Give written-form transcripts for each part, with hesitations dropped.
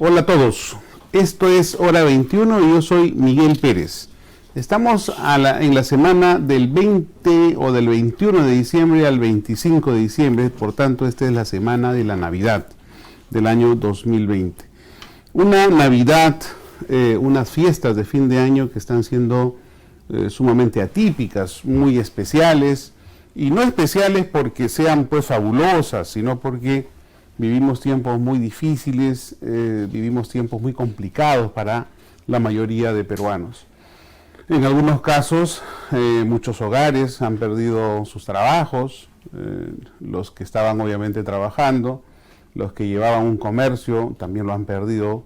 Hola a todos, esto es Hora 21 y yo soy Miguel Pérez. Estamos en la semana del 20 o del 21 de diciembre al 25 de diciembre, por tanto esta es la semana de la Navidad del año 2020. Una Navidad, unas fiestas de fin de año que están siendo sumamente atípicas, muy especiales, y no especiales porque sean pues fabulosas, sino porque vivimos tiempos muy difíciles, vivimos tiempos muy complicados para la mayoría de peruanos. En algunos casos, muchos hogares han perdido sus trabajos, los que estaban obviamente trabajando, los que llevaban un comercio también lo han perdido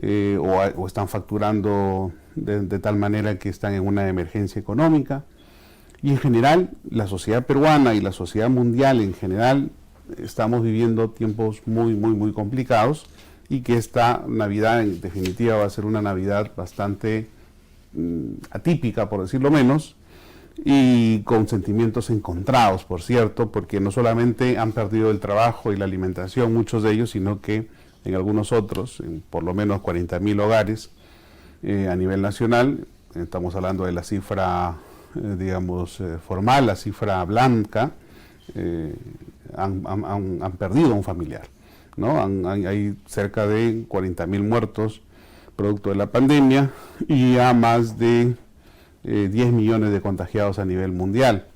o están facturando de tal manera que están en una emergencia económica. Y en general, la sociedad peruana y la sociedad mundial en general estamos viviendo tiempos muy complicados y que esta Navidad en definitiva va a ser una Navidad bastante atípica, por decirlo menos, y con sentimientos encontrados, por cierto, porque no solamente han perdido el trabajo y la alimentación, muchos de ellos, sino que en algunos otros, en por lo menos 40.000 hogares a nivel nacional, estamos hablando de la cifra, formal, la cifra blanca, han perdido un familiar, ¿no? Hay cerca de 40.000 muertos producto de la pandemia y ya más de 10 millones de contagiados a nivel mundial.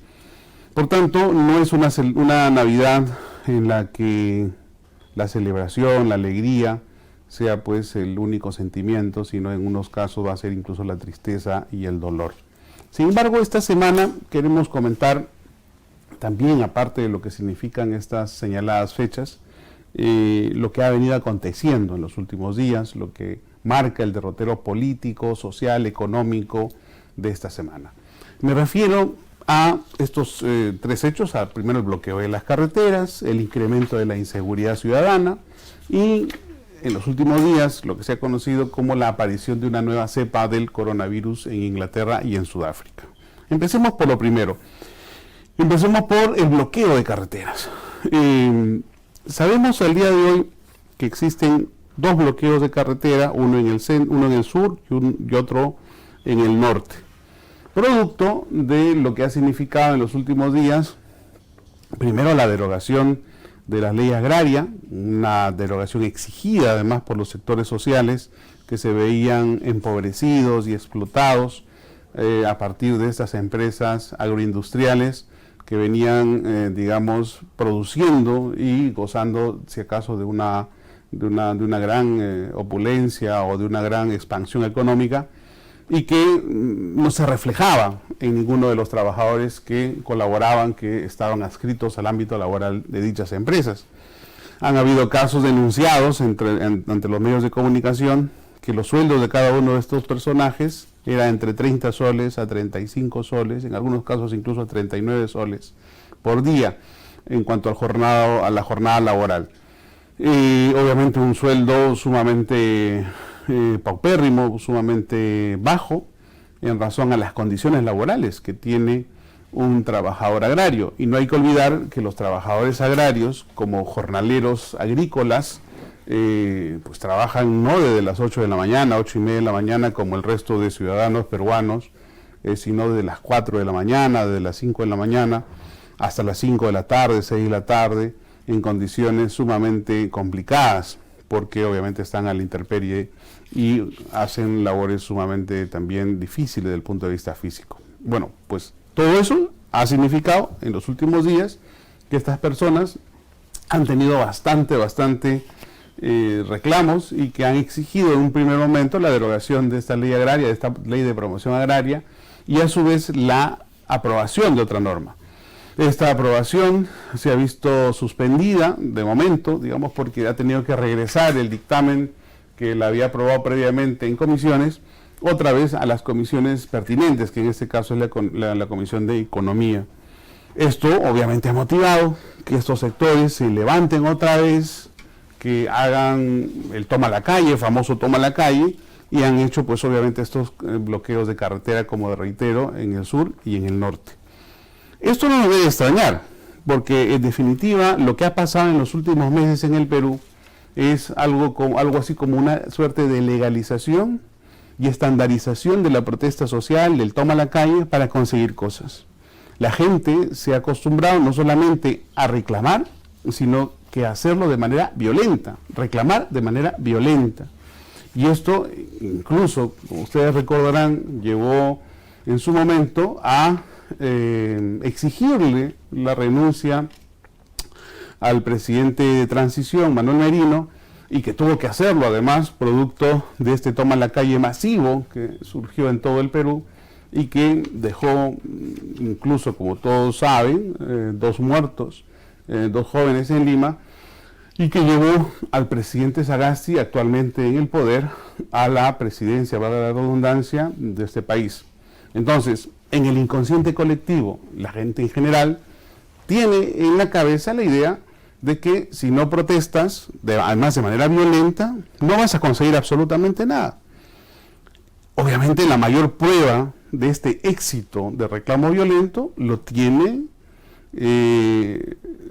Por tanto, no es una Navidad en la que la celebración, la alegría sea pues el único sentimiento, sino en unos casos va a ser incluso la tristeza y el dolor. Sin embargo, esta semana queremos comentar también, aparte de lo que significan estas señaladas fechas, lo que ha venido aconteciendo en los últimos días, lo que marca el derrotero político, social, económico de esta semana. Me refiero a estos tres hechos: primero el bloqueo de las carreteras, el incremento de la inseguridad ciudadana y en los últimos días lo que se ha conocido como la aparición de una nueva cepa del coronavirus en Inglaterra y en Sudáfrica. Empecemos por lo primero. Empecemos por el bloqueo de carreteras. Sabemos al día de hoy que existen dos bloqueos de carretera, uno en el sur y otro en el norte. Producto de lo que ha significado en los últimos días, primero la derogación de la ley agraria, una derogación exigida además por los sectores sociales que se veían empobrecidos y explotados a partir de estas empresas agroindustriales que venían, produciendo y gozando, si acaso, de una gran opulencia o de una gran expansión económica, y que no se reflejaba en ninguno de los trabajadores que colaboraban, que estaban adscritos al ámbito laboral de dichas empresas. Han habido casos denunciados ante los medios de comunicación que los sueldos de cada uno de estos personajes era entre 30 soles a 35 soles, en algunos casos incluso a 39 soles por día en cuanto a la jornada laboral. Y obviamente un sueldo sumamente paupérrimo, sumamente bajo en razón a las condiciones laborales que tiene un trabajador agrario. Y no hay que olvidar que los trabajadores agrarios, como jornaleros agrícolas, pues trabajan no desde las 8 de la mañana, 8:30 de la mañana, como el resto de ciudadanos peruanos, sino desde las 4 de la mañana, desde las 5 de la mañana, hasta las 5 de la tarde, 6 de la tarde, en condiciones sumamente complicadas, porque obviamente están a la intemperie y hacen labores sumamente también difíciles desde el punto de vista físico. Bueno, pues todo eso ha significado en los últimos días que estas personas han tenido bastante reclamos y que han exigido en un primer momento la derogación de esta ley agraria, de esta ley de promoción agraria, y a su vez la aprobación de otra norma. Esta aprobación se ha visto suspendida de momento, porque ha tenido que regresar el dictamen que la había aprobado previamente en comisiones, otra vez a las comisiones pertinentes, que en este caso es la Comisión de Economía. Esto obviamente ha motivado que estos sectores se levanten otra vez, que hagan el toma la calle, el famoso toma la calle, y han hecho pues obviamente estos bloqueos de carretera, como reitero, en el sur y en el norte. Esto no nos debe extrañar, porque en definitiva lo que ha pasado en los últimos meses en el Perú es algo así como una suerte de legalización y estandarización de la protesta social, del toma a la calle para conseguir cosas. La gente se ha acostumbrado no solamente a reclamar, sino que a hacerlo de manera violenta, reclamar de manera violenta. Y esto, incluso, como ustedes recordarán, llevó en su momento a exigirle la renuncia al presidente de transición, Manuel Merino, y que tuvo que hacerlo además, producto de este toma a la calle masivo que surgió en todo el Perú y que dejó, incluso como todos saben, 2 muertos, 2 jóvenes en Lima, y que llevó al presidente Sagasti, actualmente en el poder, a la presidencia, valga la redundancia, de este país. Entonces, en el inconsciente colectivo, la gente en general tiene en la cabeza la idea de que si no protestas, además de manera violenta, no vas a conseguir absolutamente nada. Obviamente la mayor prueba de este éxito de reclamo violento lo tienen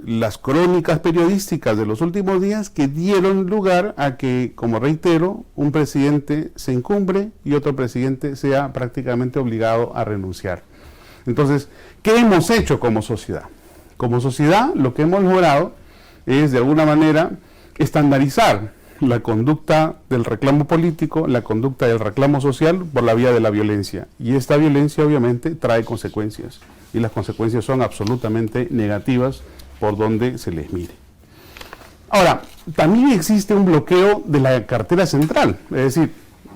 las crónicas periodísticas de los últimos días, que dieron lugar a que, como reitero, un presidente se encumbre y otro presidente sea prácticamente obligado a renunciar. Entonces, ¿qué hemos hecho como sociedad? Como sociedad, lo que hemos logrado es, de alguna manera, estandarizar la conducta del reclamo político, la conducta del reclamo social por la vía de la violencia. Y esta violencia, obviamente, trae consecuencias. Y las consecuencias son absolutamente negativas por donde se les mire. Ahora, también existe un bloqueo de la carretera central. Es decir,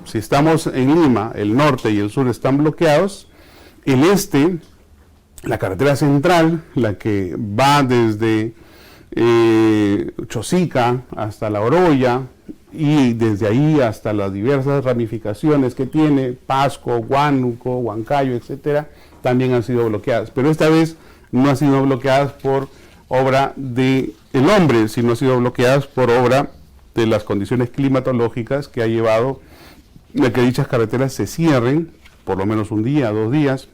si estamos en Lima, el norte y el sur están bloqueados, el este, la carretera central, la que va desde Chosica hasta La Oroya y desde ahí hasta las diversas ramificaciones que tiene, Pasco, Huánuco, Huancayo, etcétera, también han sido bloqueadas. Pero esta vez no han sido bloqueadas por obra del hombre, sino han sido bloqueadas por obra de las condiciones climatológicas que ha llevado a que dichas carreteras se cierren, por lo menos un día, 2 días.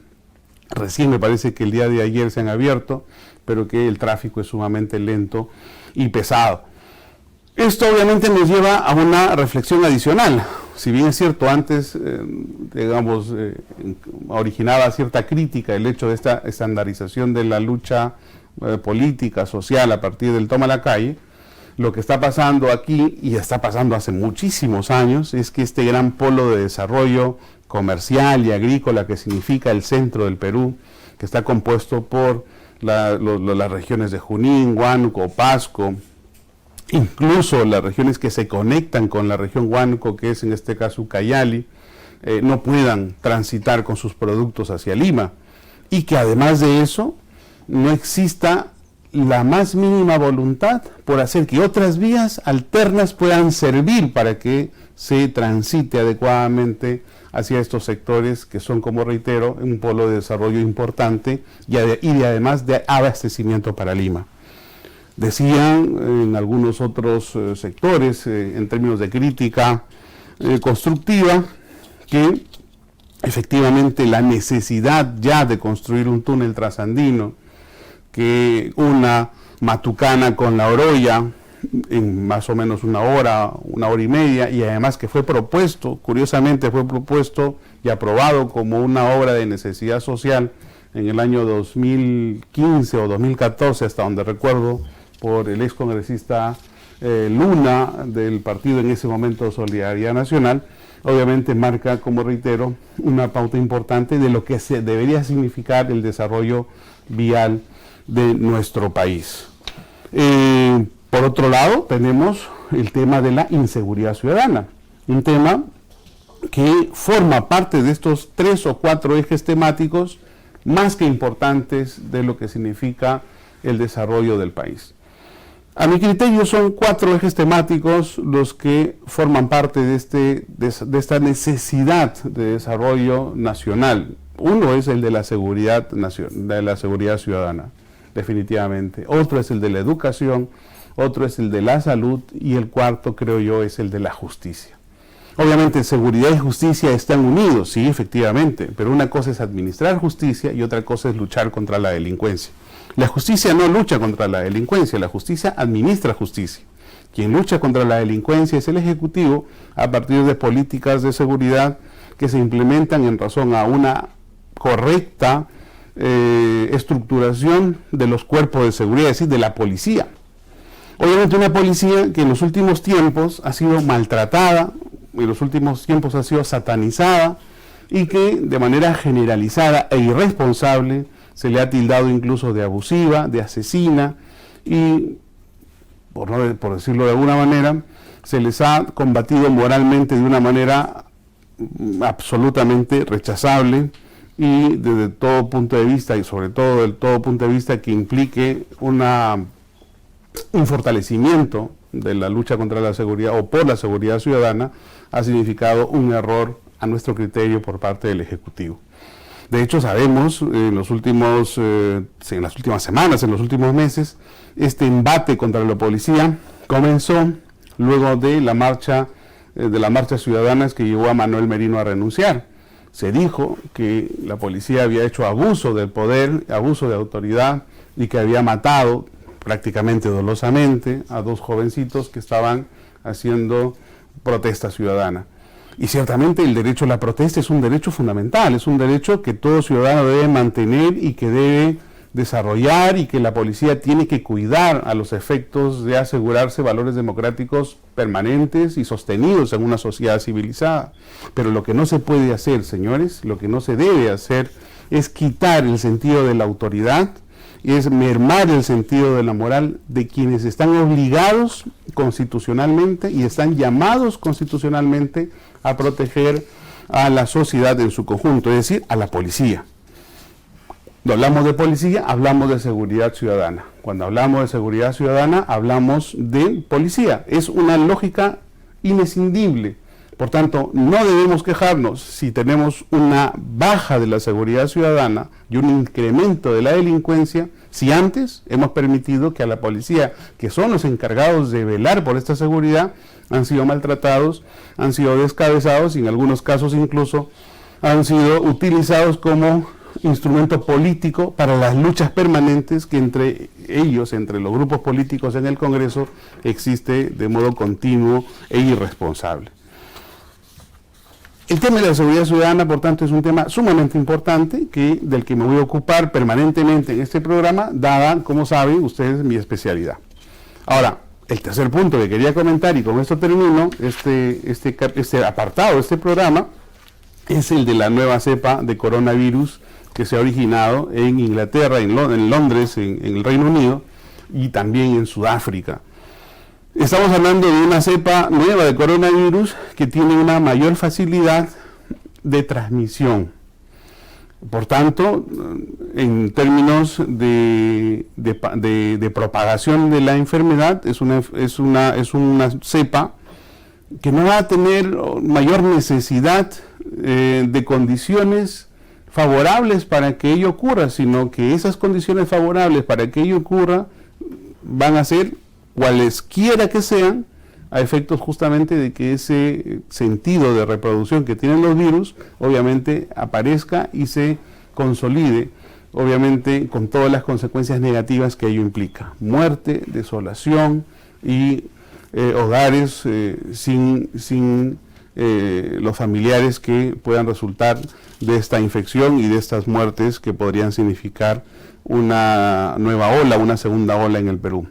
Recién me parece que el día de ayer se han abierto, pero que el tráfico es sumamente lento y pesado. Esto obviamente nos lleva a una reflexión adicional. Si bien es cierto, antes, originaba cierta crítica el hecho de esta estandarización de la lucha política, social, a partir del toma a la calle, lo que está pasando aquí, y está pasando hace muchísimos años, es que este gran polo de desarrollo comercial y agrícola que significa el centro del Perú, que está compuesto por las regiones de Junín, Huánuco, Pasco, incluso las regiones que se conectan con la región Huánuco, que es en este caso Ucayali, no puedan transitar con sus productos hacia Lima, y que además de eso no exista la más mínima voluntad por hacer que otras vías alternas puedan servir para que se transite adecuadamente hacia estos sectores que son, como reitero, un polo de desarrollo importante y además de abastecimiento para Lima. Decían en algunos otros sectores, en términos de crítica constructiva, que efectivamente la necesidad ya de construir un túnel trasandino, que una Matucana con La Oroya en más o menos una hora y media, y además que fue propuesto, curiosamente fue propuesto y aprobado como una obra de necesidad social en el año 2015 o 2014, hasta donde recuerdo, por el excongresista Luna, del partido en ese momento Solidaridad Nacional. Obviamente marca, como reitero, una pauta importante de lo que debería significar el desarrollo vial de nuestro país. Por otro lado, tenemos el tema de la inseguridad ciudadana, un tema que forma parte de estos 3 o 4 ejes temáticos más que importantes de lo que significa el desarrollo del país. A mi criterio son 4 ejes temáticos los que forman parte de esta necesidad de desarrollo nacional. Uno es el de la seguridad ciudadana, definitivamente. Otro es el de la educación, otro es el de la salud y el cuarto, creo yo, es el de la justicia. Obviamente seguridad y justicia están unidos, sí, efectivamente, pero una cosa es administrar justicia y otra cosa es luchar contra la delincuencia. La justicia no lucha contra la delincuencia, la justicia administra justicia. Quien lucha contra la delincuencia es el Ejecutivo a partir de políticas de seguridad que se implementan en razón a una correcta estructuración de los cuerpos de seguridad, es decir, de la policía. Obviamente una policía que en los últimos tiempos ha sido maltratada, en los últimos tiempos ha sido satanizada y que de manera generalizada e irresponsable se le ha tildado incluso de abusiva, de asesina y, por decirlo de alguna manera, se les ha combatido moralmente de una manera absolutamente rechazable y desde todo punto de vista, y sobre todo del todo punto de vista que implique un fortalecimiento de la lucha contra la seguridad o por la seguridad ciudadana, ha significado un error a nuestro criterio por parte del Ejecutivo. De hecho, sabemos en las últimas semanas, en los últimos meses, este embate contra la policía comenzó luego de la marcha ciudadana que llevó a Manuel Merino a renunciar. Se dijo que la policía había hecho abuso del poder, abuso de autoridad y que había matado prácticamente dolosamente a dos jovencitos que estaban haciendo protesta ciudadana. Y ciertamente el derecho a la protesta es un derecho fundamental, es un derecho que todo ciudadano debe mantener y que debe desarrollar y que la policía tiene que cuidar a los efectos de asegurarse valores democráticos permanentes y sostenidos en una sociedad civilizada. Pero lo que no se puede hacer, señores, lo que no se debe hacer es quitar el sentido de la autoridad, es mermar el sentido de la moral de quienes están obligados constitucionalmente y están llamados constitucionalmente a proteger a la sociedad en su conjunto, es decir, a la policía. Cuando hablamos de policía, hablamos de seguridad ciudadana. Cuando hablamos de seguridad ciudadana, hablamos de policía. Es una lógica inescindible. Por tanto, no debemos quejarnos si tenemos una baja de la seguridad ciudadana y un incremento de la delincuencia, si antes hemos permitido que a la policía, que son los encargados de velar por esta seguridad, han sido maltratados, han sido descabezados y en algunos casos incluso han sido utilizados como instrumento político para las luchas permanentes que entre ellos, entre los grupos políticos en el Congreso, existe de modo continuo e irresponsable. El tema de la seguridad ciudadana, por tanto, es un tema sumamente importante del que me voy a ocupar permanentemente en este programa, dada, como saben ustedes, mi especialidad. Ahora, el tercer punto que quería comentar, y con esto termino este apartado de este programa, es el de la nueva cepa de coronavirus que se ha originado en Inglaterra, en Londres, en el Reino Unido y también en Sudáfrica. Estamos hablando de una cepa nueva de coronavirus que tiene una mayor facilidad de transmisión. Por tanto, en términos de propagación de la enfermedad, es una cepa que no va a tener mayor necesidad de condiciones favorables para que ello ocurra, sino que esas condiciones favorables para que ello ocurra van a ser cualesquiera que sean, a efectos justamente de que ese sentido de reproducción que tienen los virus, obviamente aparezca y se consolide, obviamente con todas las consecuencias negativas que ello implica. Muerte, desolación y hogares sin los familiares que puedan resultar de esta infección y de estas muertes que podrían significar una nueva ola, una segunda ola en el Perú.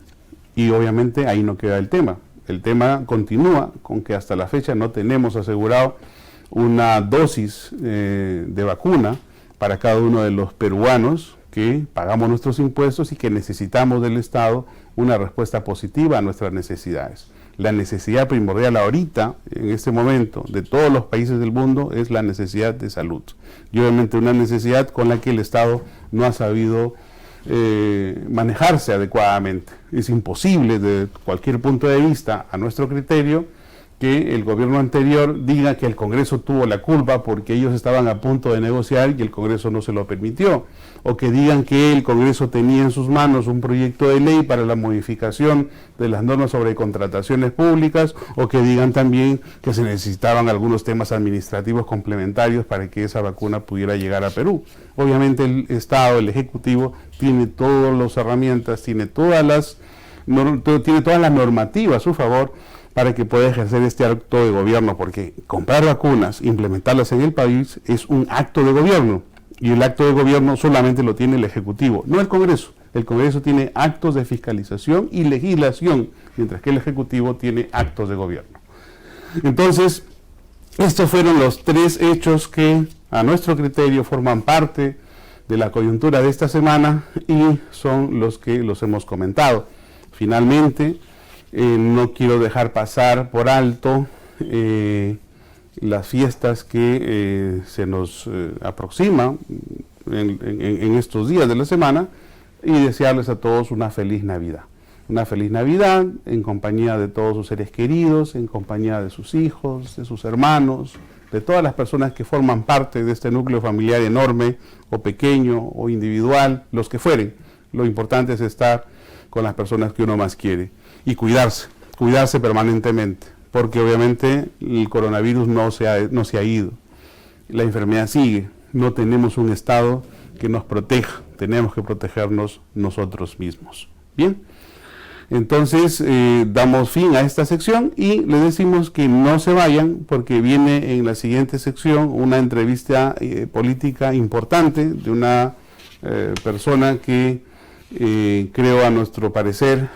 Y obviamente ahí no queda el tema. El tema continúa con que hasta la fecha no tenemos asegurado una dosis de vacuna para cada uno de los peruanos que pagamos nuestros impuestos y que necesitamos del Estado una respuesta positiva a nuestras necesidades. La necesidad primordial ahorita, en este momento, de todos los países del mundo es la necesidad de salud. Y obviamente una necesidad con la que el Estado no ha sabido manejarse adecuadamente. Es imposible desde cualquier punto de vista, a nuestro criterio, que el gobierno anterior diga que el Congreso tuvo la culpa porque ellos estaban a punto de negociar y el Congreso no se lo permitió, o que digan que el Congreso tenía en sus manos un proyecto de ley para la modificación de las normas sobre contrataciones públicas, o que digan también que se necesitaban algunos temas administrativos complementarios para que esa vacuna pudiera llegar a Perú. Obviamente el Estado, el Ejecutivo, tiene todas las herramientas, tiene todas las tiene todas las normativas a su favor para que pueda ejercer este acto de gobierno, porque comprar vacunas, implementarlas en el país es un acto de gobierno, y el acto de gobierno solamente lo tiene el Ejecutivo, no el Congreso. El Congreso tiene actos de fiscalización y legislación, mientras que el Ejecutivo tiene actos de gobierno. Entonces, estos fueron los tres hechos que a nuestro criterio forman parte de la coyuntura de esta semana y son los que los hemos comentado. Finalmente, no quiero dejar pasar por alto las fiestas que se nos aproximan en estos días de la semana, y desearles a todos una feliz Navidad. Una feliz Navidad en compañía de todos sus seres queridos, en compañía de sus hijos, de sus hermanos, de todas las personas que forman parte de este núcleo familiar enorme, o pequeño, o individual, los que fueren. Lo importante es estar con las personas que uno más quiere y cuidarse permanentemente, porque obviamente el coronavirus no se ha ido. La enfermedad sigue, no tenemos un Estado que nos proteja, tenemos que protegernos nosotros mismos. Bien, entonces damos fin a esta sección y les decimos que no se vayan, porque viene en la siguiente sección una entrevista política importante de una persona que creo, a nuestro parecer,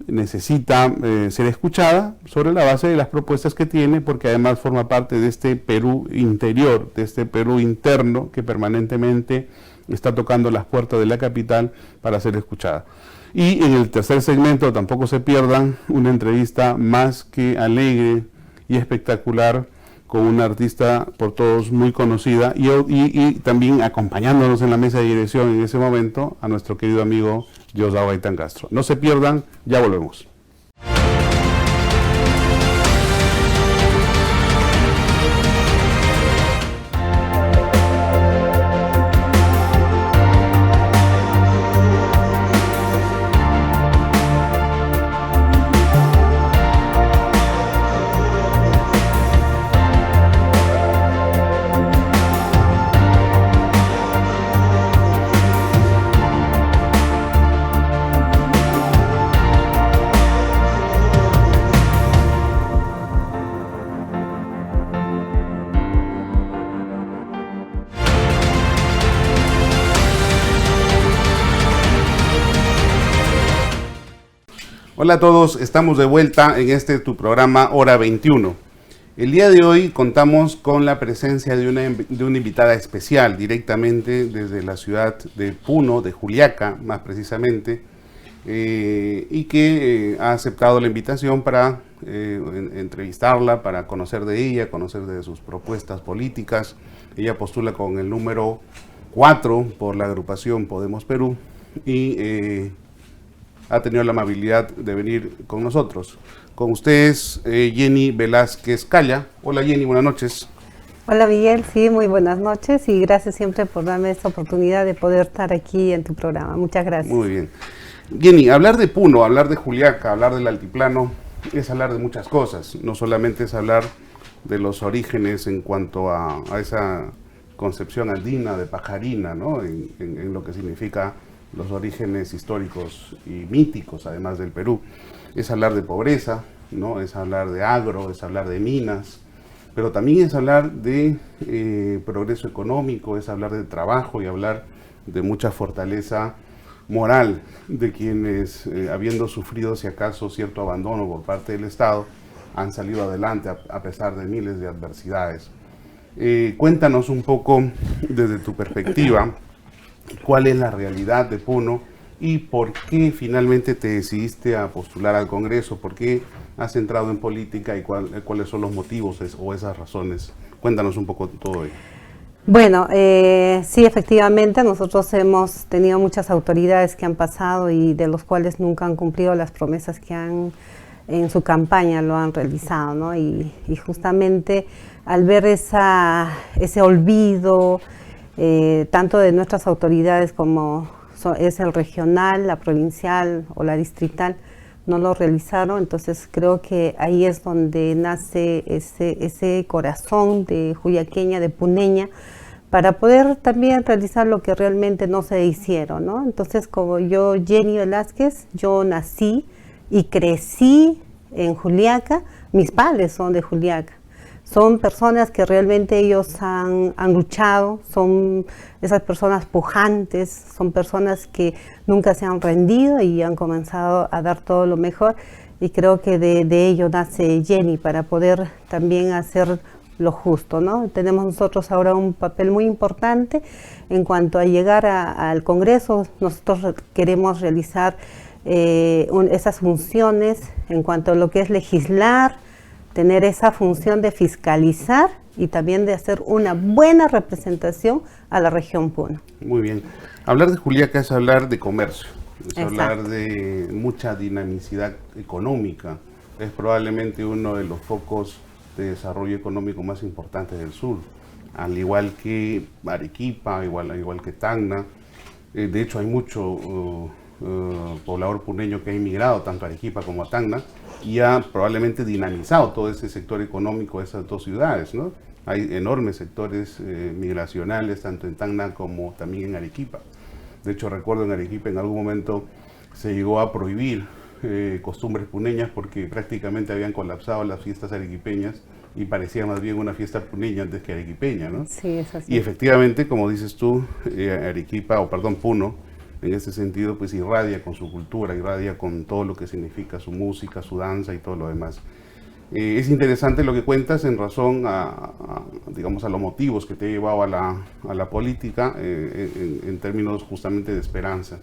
necesita ser escuchada sobre la base de las propuestas que tiene, porque además forma parte de este Perú interior, de este Perú interno que permanentemente está tocando las puertas de la capital para ser escuchada. Y en el tercer segmento, tampoco se pierdan, una entrevista más que alegre y espectacular con una artista por todos muy conocida y también acompañándonos en la mesa de dirección en ese momento a nuestro querido amigo Diosdado Gaitán Castro. No se pierdan, ya volvemos. Hola a todos, estamos de vuelta en tu programa Hora 21. El día de hoy contamos con la presencia de una invitada especial, directamente desde la ciudad de Puno, de Juliaca más precisamente, y que ha aceptado la invitación para entrevistarla, para conocer de ella, conocer de sus propuestas políticas. Ella postula con el número 4 por la agrupación Podemos Perú y ha tenido la amabilidad de venir con nosotros. Con ustedes, Jenny Velázquez Calla. Hola Jenny, buenas noches. Hola Miguel, sí, muy buenas noches y gracias siempre por darme esta oportunidad de poder estar aquí en tu programa. Muchas gracias. Muy bien. Jenny, hablar de Puno, hablar de Juliaca, hablar del altiplano, es hablar de muchas cosas. No solamente es hablar de los orígenes en cuanto a esa concepción andina de pajarina, ¿no? En lo que significa los orígenes históricos y míticos, además del Perú. Es hablar de pobreza, ¿no? Es hablar de agro, es hablar de minas, pero también es hablar de progreso económico, es hablar de trabajo y hablar de mucha fortaleza moral de quienes, habiendo sufrido si acaso cierto abandono por parte del Estado, han salido adelante a pesar de miles de adversidades. Cuéntanos un poco desde tu perspectiva, cuál es la realidad de Puno y por qué finalmente te decidiste a postular al Congreso, por qué has entrado en política y cuáles son los motivos o esas razones. Cuéntanos un poco todo ello. Bueno, sí, efectivamente, nosotros hemos tenido muchas autoridades que han pasado y de los cuales nunca han cumplido las promesas que han en su campaña lo han realizado, ¿no? Y justamente al ver ese olvido, tanto de nuestras autoridades como es el regional, la provincial o la distrital, no lo realizaron. Entonces creo que ahí es donde nace ese corazón de juliaqueña, de puneña, para poder también realizar lo que realmente no se hicieron, ¿no? Entonces, como yo, Jenny Velázquez, yo nací y crecí en Juliaca, mis padres son de Juliaca. Son personas que realmente ellos han luchado, son esas personas pujantes, son personas que nunca se han rendido y han comenzado a dar todo lo mejor. Y creo que de ello nace Jenny para poder también hacer lo justo, ¿no? Tenemos nosotros ahora un papel muy importante en cuanto a llegar al Congreso. Nosotros queremos realizar esas funciones en cuanto a lo que es legislar, tener esa función de fiscalizar y también de hacer una buena representación a la región Puno. Muy bien. Hablar de Juliaca es hablar de comercio, es Exacto. hablar de mucha dinamicidad económica. Es probablemente uno de los focos de desarrollo económico más importantes del sur, al igual que Arequipa, al igual que Tacna. De hecho, hay mucho poblador puneño que ha emigrado tanto a Arequipa como a Tacna y ha probablemente dinamizado todo ese sector económico de esas dos ciudades, ¿no? Hay enormes sectores migracionales tanto en Tacna como también en Arequipa. De hecho, recuerdo en Arequipa en algún momento se llegó a prohibir costumbres puneñas porque prácticamente habían colapsado las fiestas arequipeñas y parecía más bien una fiesta puneña antes que arequipeña, ¿no? Sí, es así. Y efectivamente, como dices tú, Puno, en ese sentido, pues irradia con su cultura, irradia con todo lo que significa su música, su danza y todo lo demás. Es interesante lo que cuentas en razón digamos, a los motivos que te ha llevado a la política en términos justamente de esperanza.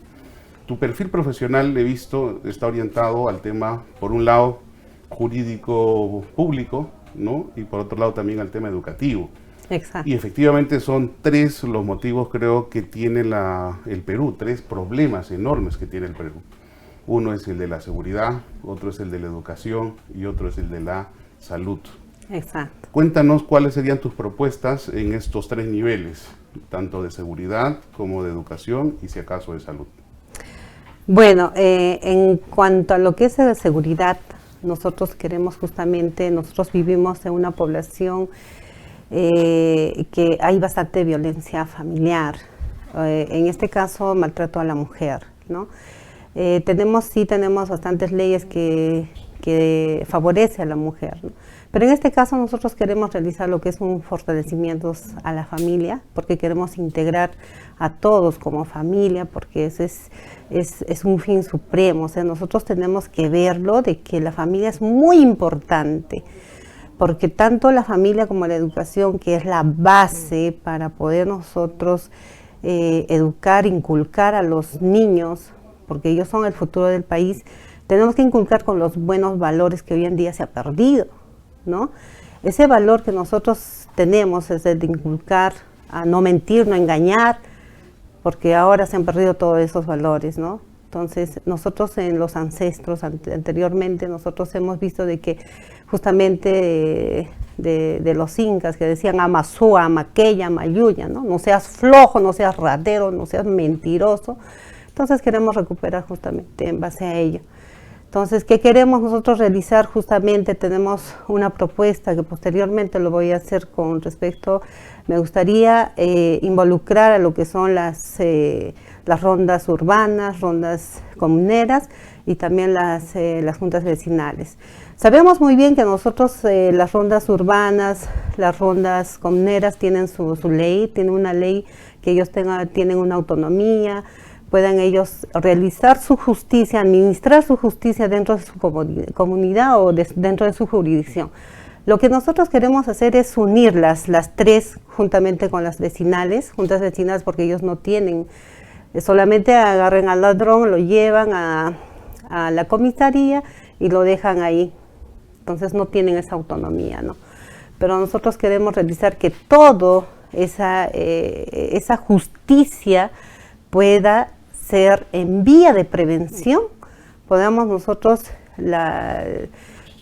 Tu perfil profesional, he visto, está orientado al tema, por un lado, jurídico público, ¿no? Y por otro lado también al tema educativo. Exacto. Y efectivamente son tres los motivos, creo, que tiene el Perú, tres problemas enormes que tiene el Perú. Uno es el de la seguridad, otro es el de la educación y otro es el de la salud. Exacto. Cuéntanos cuáles serían tus propuestas en estos tres niveles, tanto de seguridad como de educación y si acaso de salud. Bueno, en cuanto a lo que es la seguridad, nosotros queremos justamente, nosotros vivimos en una población que hay bastante violencia familiar, en este caso maltrato a la mujer, ¿no? Tenemos bastantes leyes que favorecen a la mujer, ¿no? Pero en este caso nosotros queremos realizar lo que es un fortalecimiento a la familia, porque queremos integrar a todos como familia, porque ese es un fin supremo. O sea, nosotros tenemos que verlo de que la familia es muy importante, porque tanto la familia como la educación, que es la base para poder nosotros educar, inculcar a los niños, porque ellos son el futuro del país, tenemos que inculcar con los buenos valores que hoy en día se ha perdido, ¿no? Ese valor que nosotros tenemos es el de inculcar a no mentir, no engañar, porque ahora se han perdido todos esos valores, ¿no? Entonces, nosotros en los ancestros, anteriormente, nosotros hemos visto de que justamente de los incas que decían Amazúa, Amaqueya, Mayuya, ¿no? No seas flojo, no seas ratero, no seas mentiroso. Entonces queremos recuperar justamente en base a ello. Entonces, ¿qué queremos nosotros realizar? Justamente tenemos una propuesta que posteriormente lo voy a hacer con respecto, me gustaría involucrar a lo que son las rondas urbanas, rondas comuneras y también las juntas vecinales. Sabemos muy bien que nosotros las rondas urbanas, las rondas comuneras tienen su ley, tienen una ley que ellos tienen una autonomía, puedan ellos realizar su justicia, administrar su justicia dentro de su comunidad o dentro de su jurisdicción. Lo que nosotros queremos hacer es unirlas, las tres, juntamente con las vecinales, juntas vecinales, porque ellos no tienen, solamente agarren al ladrón, lo llevan a la comisaría y lo dejan ahí. Entonces no tienen esa autonomía, ¿no? Pero nosotros queremos realizar que toda esa justicia pueda ser en vía de prevención, podamos nosotros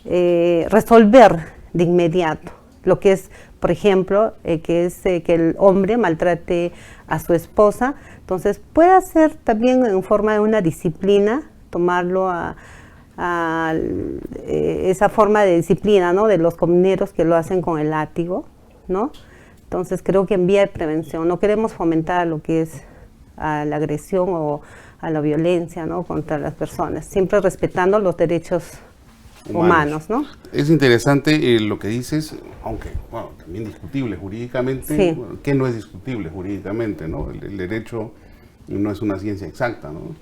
resolver de inmediato lo que es, por ejemplo, que el hombre maltrate a su esposa. Entonces puede ser también en forma de una disciplina, tomarlo a esa forma de disciplina, ¿no? De los comuneros que lo hacen con el látigo, ¿no? Entonces creo que en vía de prevención no queremos fomentar lo que es a la agresión o a la violencia, ¿no?, contra las personas, siempre respetando los derechos humanos, ¿no? Es interesante lo que dices, aunque bueno, también discutible jurídicamente. Sí. Bueno, ¿qué no es discutible jurídicamente, no? El derecho no es una ciencia exacta, ¿no?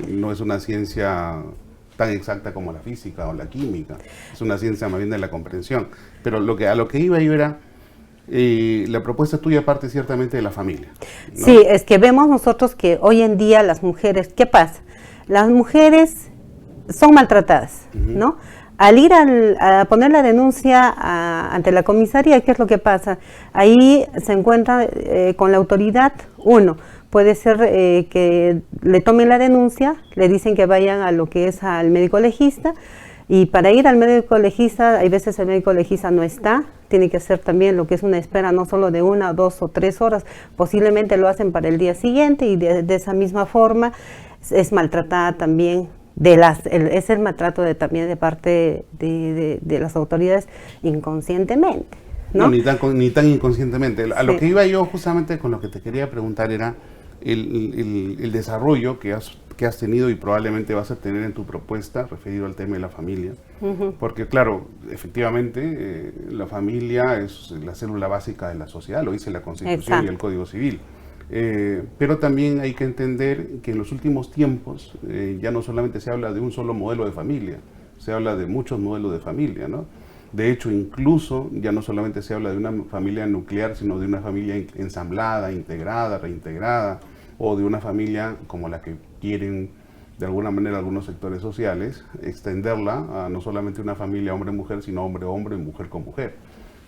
No es una ciencia tan exacta como la física o la química, es una ciencia más bien de la comprensión. Pero a lo que iba yo era, la propuesta tuya parte ciertamente de la familia, ¿no? Sí, es que vemos nosotros que hoy en día las mujeres, ¿qué pasa? Las mujeres son maltratadas, ¿no? Al ir a poner la denuncia ante la comisaría, ¿qué es lo que pasa? Ahí se encuentra con la autoridad, puede ser que le tomen la denuncia, le dicen que vayan a lo que es al médico legista, y para ir al médico legista, hay veces el médico legista no está, tiene que hacer también lo que es una espera no solo de 1, 2 o 3 horas, posiblemente lo hacen para el día siguiente, y de esa misma forma es maltratada también. Es el maltrato también de parte de las autoridades inconscientemente, ¿no? No, ni tan inconscientemente. A lo Sí. que iba yo justamente con lo que te quería preguntar era el desarrollo que has tenido y probablemente vas a tener en tu propuesta referido al tema de la familia. Porque claro, efectivamente la familia es la célula básica de la sociedad, lo dice la Constitución. Exacto. Y el Código Civil. Pero también hay que entender que en los últimos tiempos ya no solamente se habla de un solo modelo de familia, se habla de muchos modelos de familia, ¿no? De hecho, incluso ya no solamente se habla de una familia nuclear, sino de una familia ensamblada, integrada, reintegrada, o de una familia como la que quieren de alguna manera algunos sectores sociales, extenderla a no solamente una familia hombre-mujer, sino hombre-hombre y mujer con mujer.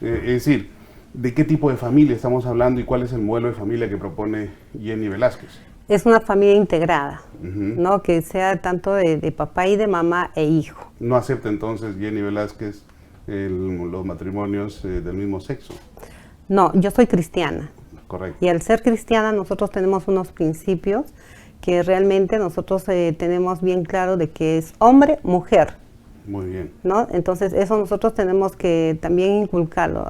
Es decir, ¿de qué tipo de familia estamos hablando y cuál es el modelo de familia que propone Jenny Velázquez? Es una familia integrada, ¿no? Que sea tanto de papá y de mamá e hijo. ¿No acepta entonces Jenny Velázquez los matrimonios del mismo sexo? No, yo soy cristiana. Correcto. Y al ser cristiana nosotros tenemos unos principios que realmente nosotros tenemos bien claro de que es hombre, mujer. Muy bien. ¿No? Entonces eso nosotros tenemos que también inculcarlo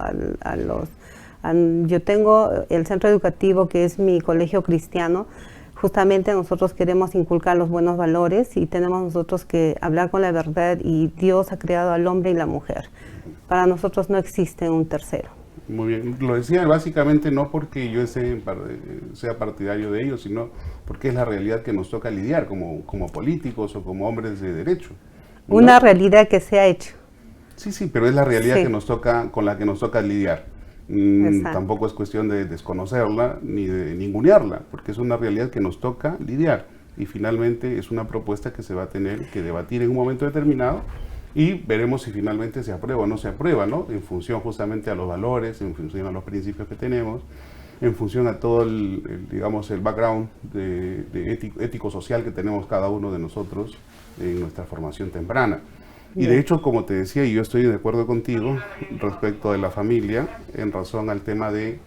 yo tengo el centro educativo que es mi colegio cristiano. Justamente nosotros queremos inculcar los buenos valores y tenemos nosotros que hablar con la verdad, y Dios ha creado al hombre y la mujer. Para nosotros no existe un tercero. Muy bien, lo decía básicamente no porque yo sea partidario de ello, sino porque es la realidad que nos toca lidiar como políticos o como hombres de derecho, ¿no? Una realidad que se ha hecho. Sí, pero es la realidad Sí. con la que nos toca lidiar. Tampoco es cuestión de desconocerla ni de ningunearla, porque es una realidad que nos toca lidiar, y finalmente es una propuesta que se va a tener que debatir en un momento determinado, y veremos si finalmente se aprueba o no se aprueba, ¿no? En función justamente a los valores, en función a los principios que tenemos, en función a todo el background ético-social que tenemos cada uno de nosotros en nuestra formación temprana. Y de hecho, como te decía, y yo estoy de acuerdo contigo respecto de la familia, en razón al tema de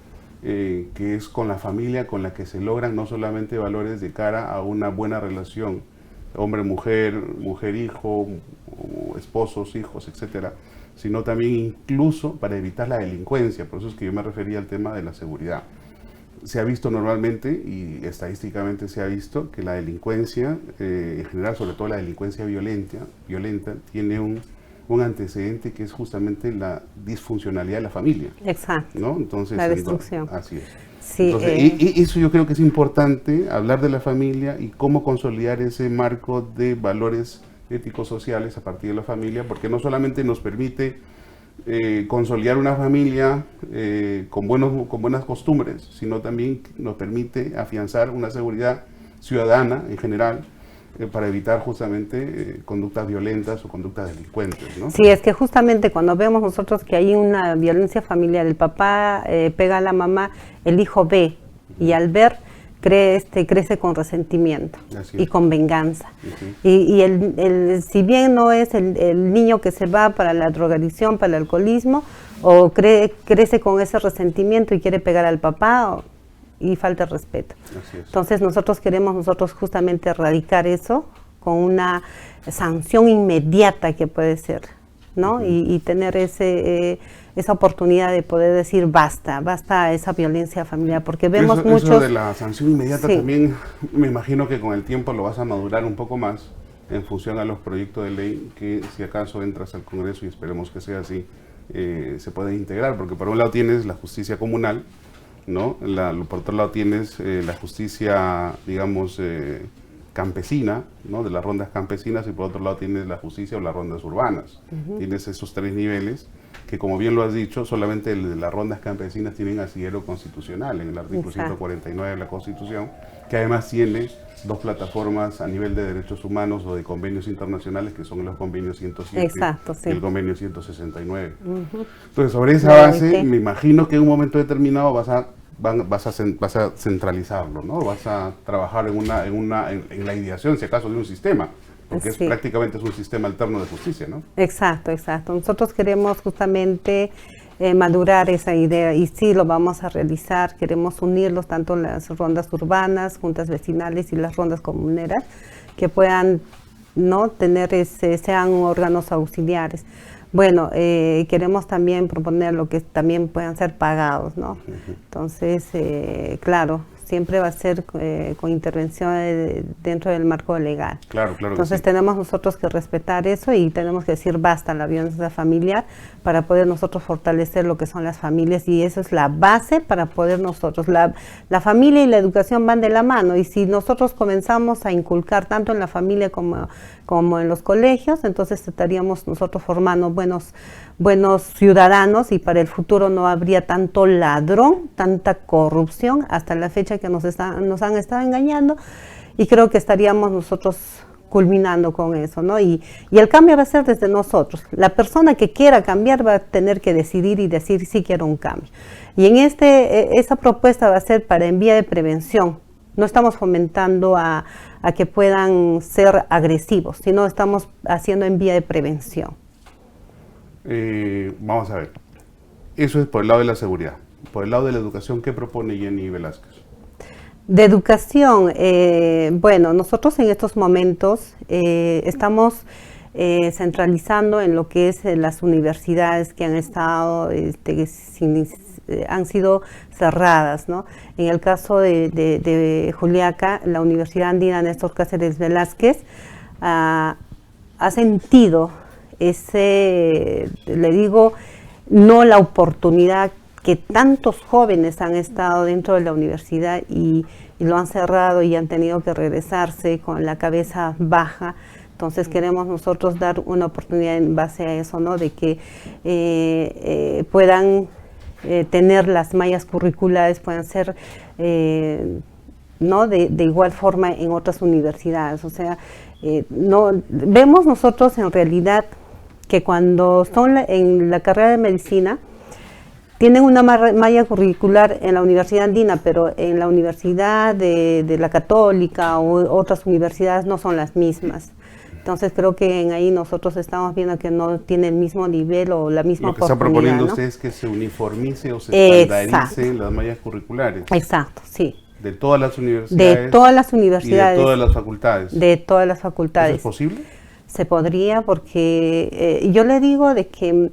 que es con la familia con la que se logran no solamente valores de cara a una buena relación, hombre-mujer, mujer-hijo, esposos, hijos, etcétera, sino también incluso para evitar la delincuencia. Por eso es que yo me refería al tema de la seguridad. Se ha visto normalmente y estadísticamente se ha visto que la delincuencia, en general, sobre todo la delincuencia violenta tiene un antecedente que es justamente la disfuncionalidad de la familia. Exacto. ¿No? Entonces, la destrucción. Así es. Sí, entonces, y eso yo creo que es importante, hablar de la familia y cómo consolidar ese marco de valores éticos sociales a partir de la familia, porque no solamente nos permite consolidar una familia con buenas costumbres, sino también nos permite afianzar una seguridad ciudadana en general, para evitar justamente conductas violentas o conductas delincuentes, ¿no? Sí, es que justamente cuando vemos nosotros que hay una violencia familiar, el papá pega a la mamá, el hijo ve, y al ver crece con resentimiento y con venganza. Y si bien no es el niño que se va para la drogadicción, para el alcoholismo, o crece con ese resentimiento y quiere pegar al papá, y falta de respeto. Entonces nosotros queremos justamente erradicar eso con una sanción inmediata que puede ser, ¿no? Y tener esa oportunidad de poder decir basta a esa violencia familiar, porque vemos muchos... Eso de la sanción inmediata sí. También me imagino que con el tiempo lo vas a madurar un poco más en función a los proyectos de ley que, si acaso entras al Congreso, y esperemos que sea así, se pueden integrar, porque por un lado tienes la justicia comunal, ¿no? Por otro lado tienes la justicia, digamos, campesina, ¿no? De las rondas campesinas, y por otro lado tienes la justicia o las rondas urbanas. Tienes esos tres niveles que, como bien lo has dicho, solamente el de las rondas campesinas tienen asidero constitucional en el artículo 149 de la Constitución, que además tiene dos plataformas a nivel de derechos humanos o de convenios internacionales, que son los convenios 107 y el convenio 169. Entonces, sobre esa base, me imagino que en un momento determinado vas a centralizarlo, ¿no? Vas a trabajar en la ideación, si acaso, de un sistema, porque prácticamente es un sistema alterno de justicia, ¿no? Exacto. Nosotros queremos justamente madurar esa idea, y sí lo vamos a realizar. Queremos unirlos, tanto las rondas urbanas, juntas vecinales y las rondas comuneras, que puedan, ¿no?, sean órganos auxiliares. Bueno, queremos también proponer lo que también puedan ser pagados, ¿no? Entonces, claro, siempre va a ser con intervención dentro del marco legal. Claro. Entonces tenemos nosotros que respetar eso, y tenemos que decir basta a la violencia familiar para poder nosotros fortalecer lo que son las familias, y eso es la base para poder nosotros. La familia y la educación van de la mano, y si nosotros comenzamos a inculcar tanto en la familia como en los colegios, entonces estaríamos nosotros formando buenos ciudadanos, y para el futuro no habría tanto ladrón, tanta corrupción hasta la fecha que nos han estado engañando, y creo que estaríamos nosotros culminando con eso, ¿no? Y el cambio va a ser desde nosotros. La persona que quiera cambiar va a tener que decidir y decir sí quiero un cambio. Y en esa propuesta va a ser para en vía de prevención. No estamos fomentando a que puedan ser agresivos, sino estamos haciendo en vía de prevención. Vamos a ver. Eso es por el lado de la seguridad. Por el lado de la educación, ¿qué propone Jenny Velázquez? De educación, bueno, nosotros en estos momentos estamos centralizando en lo que es las universidades que han estado, han sido cerradas, ¿no? En el caso de Juliaca, la Universidad Andina Néstor Cáceres Velázquez ha sentido no la oportunidad que tantos jóvenes han estado dentro de la universidad y lo han cerrado y han tenido que regresarse con la cabeza baja. Entonces queremos nosotros dar una oportunidad en base a eso, ¿no? De que puedan tener las mallas curriculares, puedan ser, ¿no?, de igual forma en otras universidades. O sea, vemos nosotros en realidad que cuando son en la carrera de medicina, tienen una malla curricular en la Universidad Andina, pero en la Universidad de la Católica o otras universidades no son las mismas. Entonces creo que ahí nosotros estamos viendo que no tiene el mismo nivel o la misma oportunidad. Lo que está proponiendo, ¿no?, usted es que se uniformice o se estandaricen las mallas curriculares. Exacto, sí. ¿De todas las universidades? De todas las universidades. ¿Y de todas las facultades? De todas las facultades. ¿Eso es posible? Se podría, porque yo le digo de que...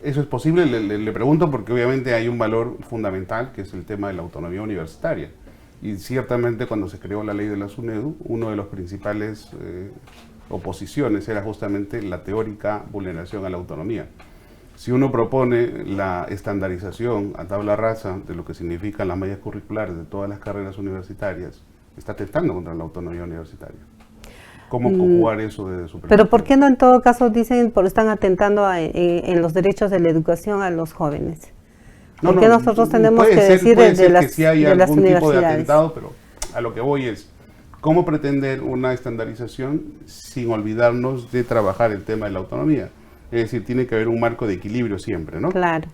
¿Eso es posible? Le pregunto porque obviamente hay un valor fundamental, que es el tema de la autonomía universitaria. Y ciertamente cuando se creó la ley de la SUNEDU, uno de los principales oposiciones era justamente la teórica vulneración a la autonomía. Si uno propone la estandarización a tabla rasa de lo que significan las mallas curriculares de todas las carreras universitarias, está atentando contra la autonomía universitaria. ¿Cómo conjugar eso desde su perspectiva? Pero ¿por qué no en todo caso dicen están atentando en los derechos de la educación a los jóvenes? ¿Por qué nosotros tenemos que decir desde las universidades? Sí hay algún tipo de atentado, pero a lo que voy es, ¿cómo pretender una estandarización sin olvidarnos de trabajar el tema de la autonomía? Es decir, tiene que haber un marco de equilibrio siempre, ¿no? Claro.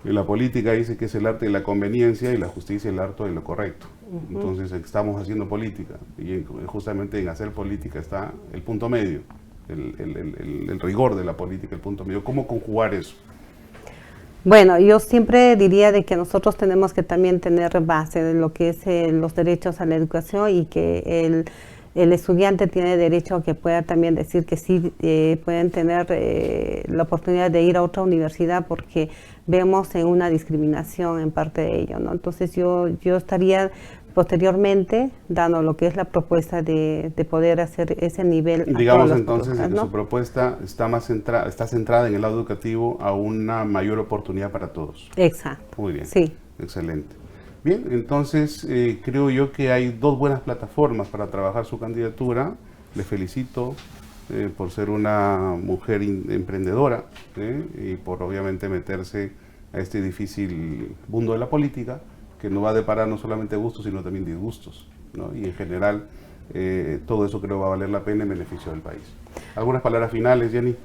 Y la política dice que es el arte de la conveniencia y la justicia el arte de lo correcto. Entonces estamos haciendo política y justamente en hacer política está el punto medio, el rigor de la política, el punto medio. ¿Cómo conjugar eso? Bueno, yo siempre diría de que nosotros tenemos que también tener base de lo que es los derechos a la educación y que el estudiante tiene derecho a que pueda también decir que sí pueden tener la oportunidad de ir a otra universidad, porque vemos en una discriminación en parte de ello, ¿no? Entonces yo estaría posteriormente dando lo que es la propuesta de poder hacer ese nivel. Digamos entonces que su propuesta está centrada en el lado educativo a una mayor oportunidad para todos. Exacto. Muy bien. Sí. Excelente. Bien, entonces creo yo que hay dos buenas plataformas para trabajar su candidatura. Le felicito por ser una mujer emprendedora y por obviamente meterse a este difícil mundo de la política, que nos va a deparar no solamente gustos, sino también disgustos, ¿no? Y en general todo eso creo va a valer la pena en beneficio del país. ¿Algunas palabras finales, Jenny?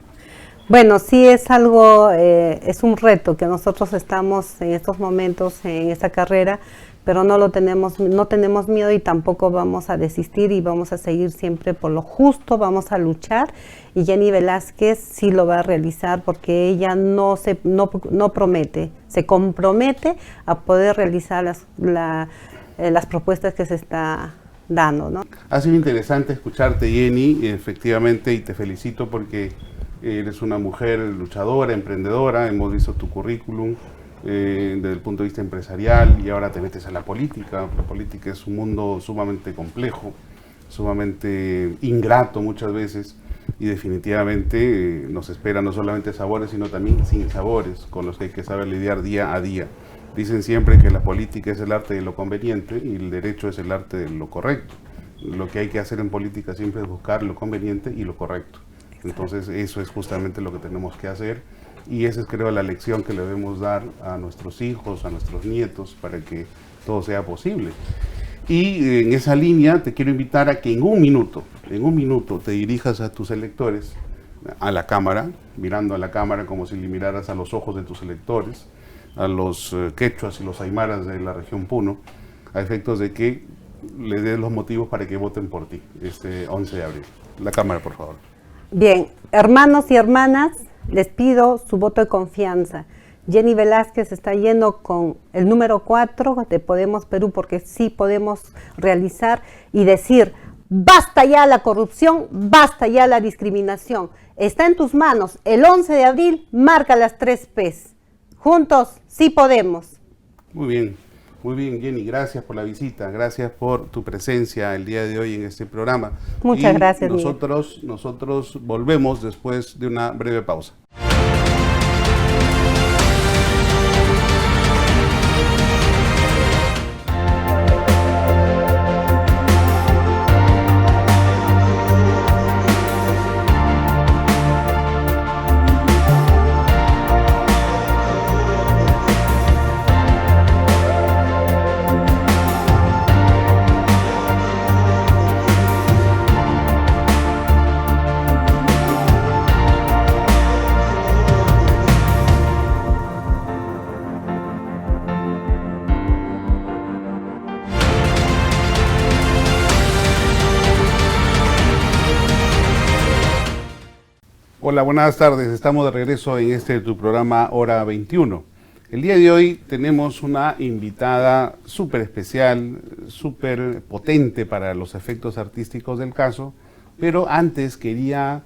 Bueno, sí es algo, es un reto que nosotros estamos en estos momentos en esta carrera, pero no tenemos miedo y tampoco vamos a desistir y vamos a seguir siempre por lo justo, vamos a luchar, y Jenny Velázquez sí lo va a realizar, porque ella no promete, se compromete a poder realizar las propuestas que se está dando, ¿no? Ha sido interesante escucharte, Jenny, efectivamente, y te felicito porque eres una mujer luchadora, emprendedora. Hemos visto tu currículum desde el punto de vista empresarial, y ahora te metes a la política. La política es un mundo sumamente complejo, sumamente ingrato muchas veces, y definitivamente nos espera no solamente sabores, sino también sinsabores con los que hay que saber lidiar día a día. Dicen siempre que la política es el arte de lo conveniente y el derecho es el arte de lo correcto. Lo que hay que hacer en política siempre es buscar lo conveniente y lo correcto. Entonces eso es justamente lo que tenemos que hacer, y esa es, creo, la lección que le debemos dar a nuestros hijos, a nuestros nietos, para que todo sea posible. Y en esa línea te quiero invitar a que en un minuto te dirijas a tus electores, a la cámara, mirando a la cámara como si le miraras a los ojos de tus electores, a los quechuas y los aymaras de la región Puno, a efectos de que les des los motivos para que voten por ti este 11 de abril. La cámara, por favor. Bien, hermanos y hermanas, les pido su voto de confianza. Jenny Velázquez está yendo con el número 4 de Podemos Perú, porque sí podemos realizar y decir: basta ya la corrupción, basta ya la discriminación. Está en tus manos. El 11 de abril marca las 3 P's. Juntos sí podemos. Muy bien, Jenny, gracias por la visita, gracias por tu presencia el día de hoy en este programa. Muchas gracias. Nosotros volvemos después de una breve pausa. Hola, buenas tardes. Estamos de regreso en tu programa Hora 21. El día de hoy tenemos una invitada súper especial, súper potente para los efectos artísticos del caso, pero antes quería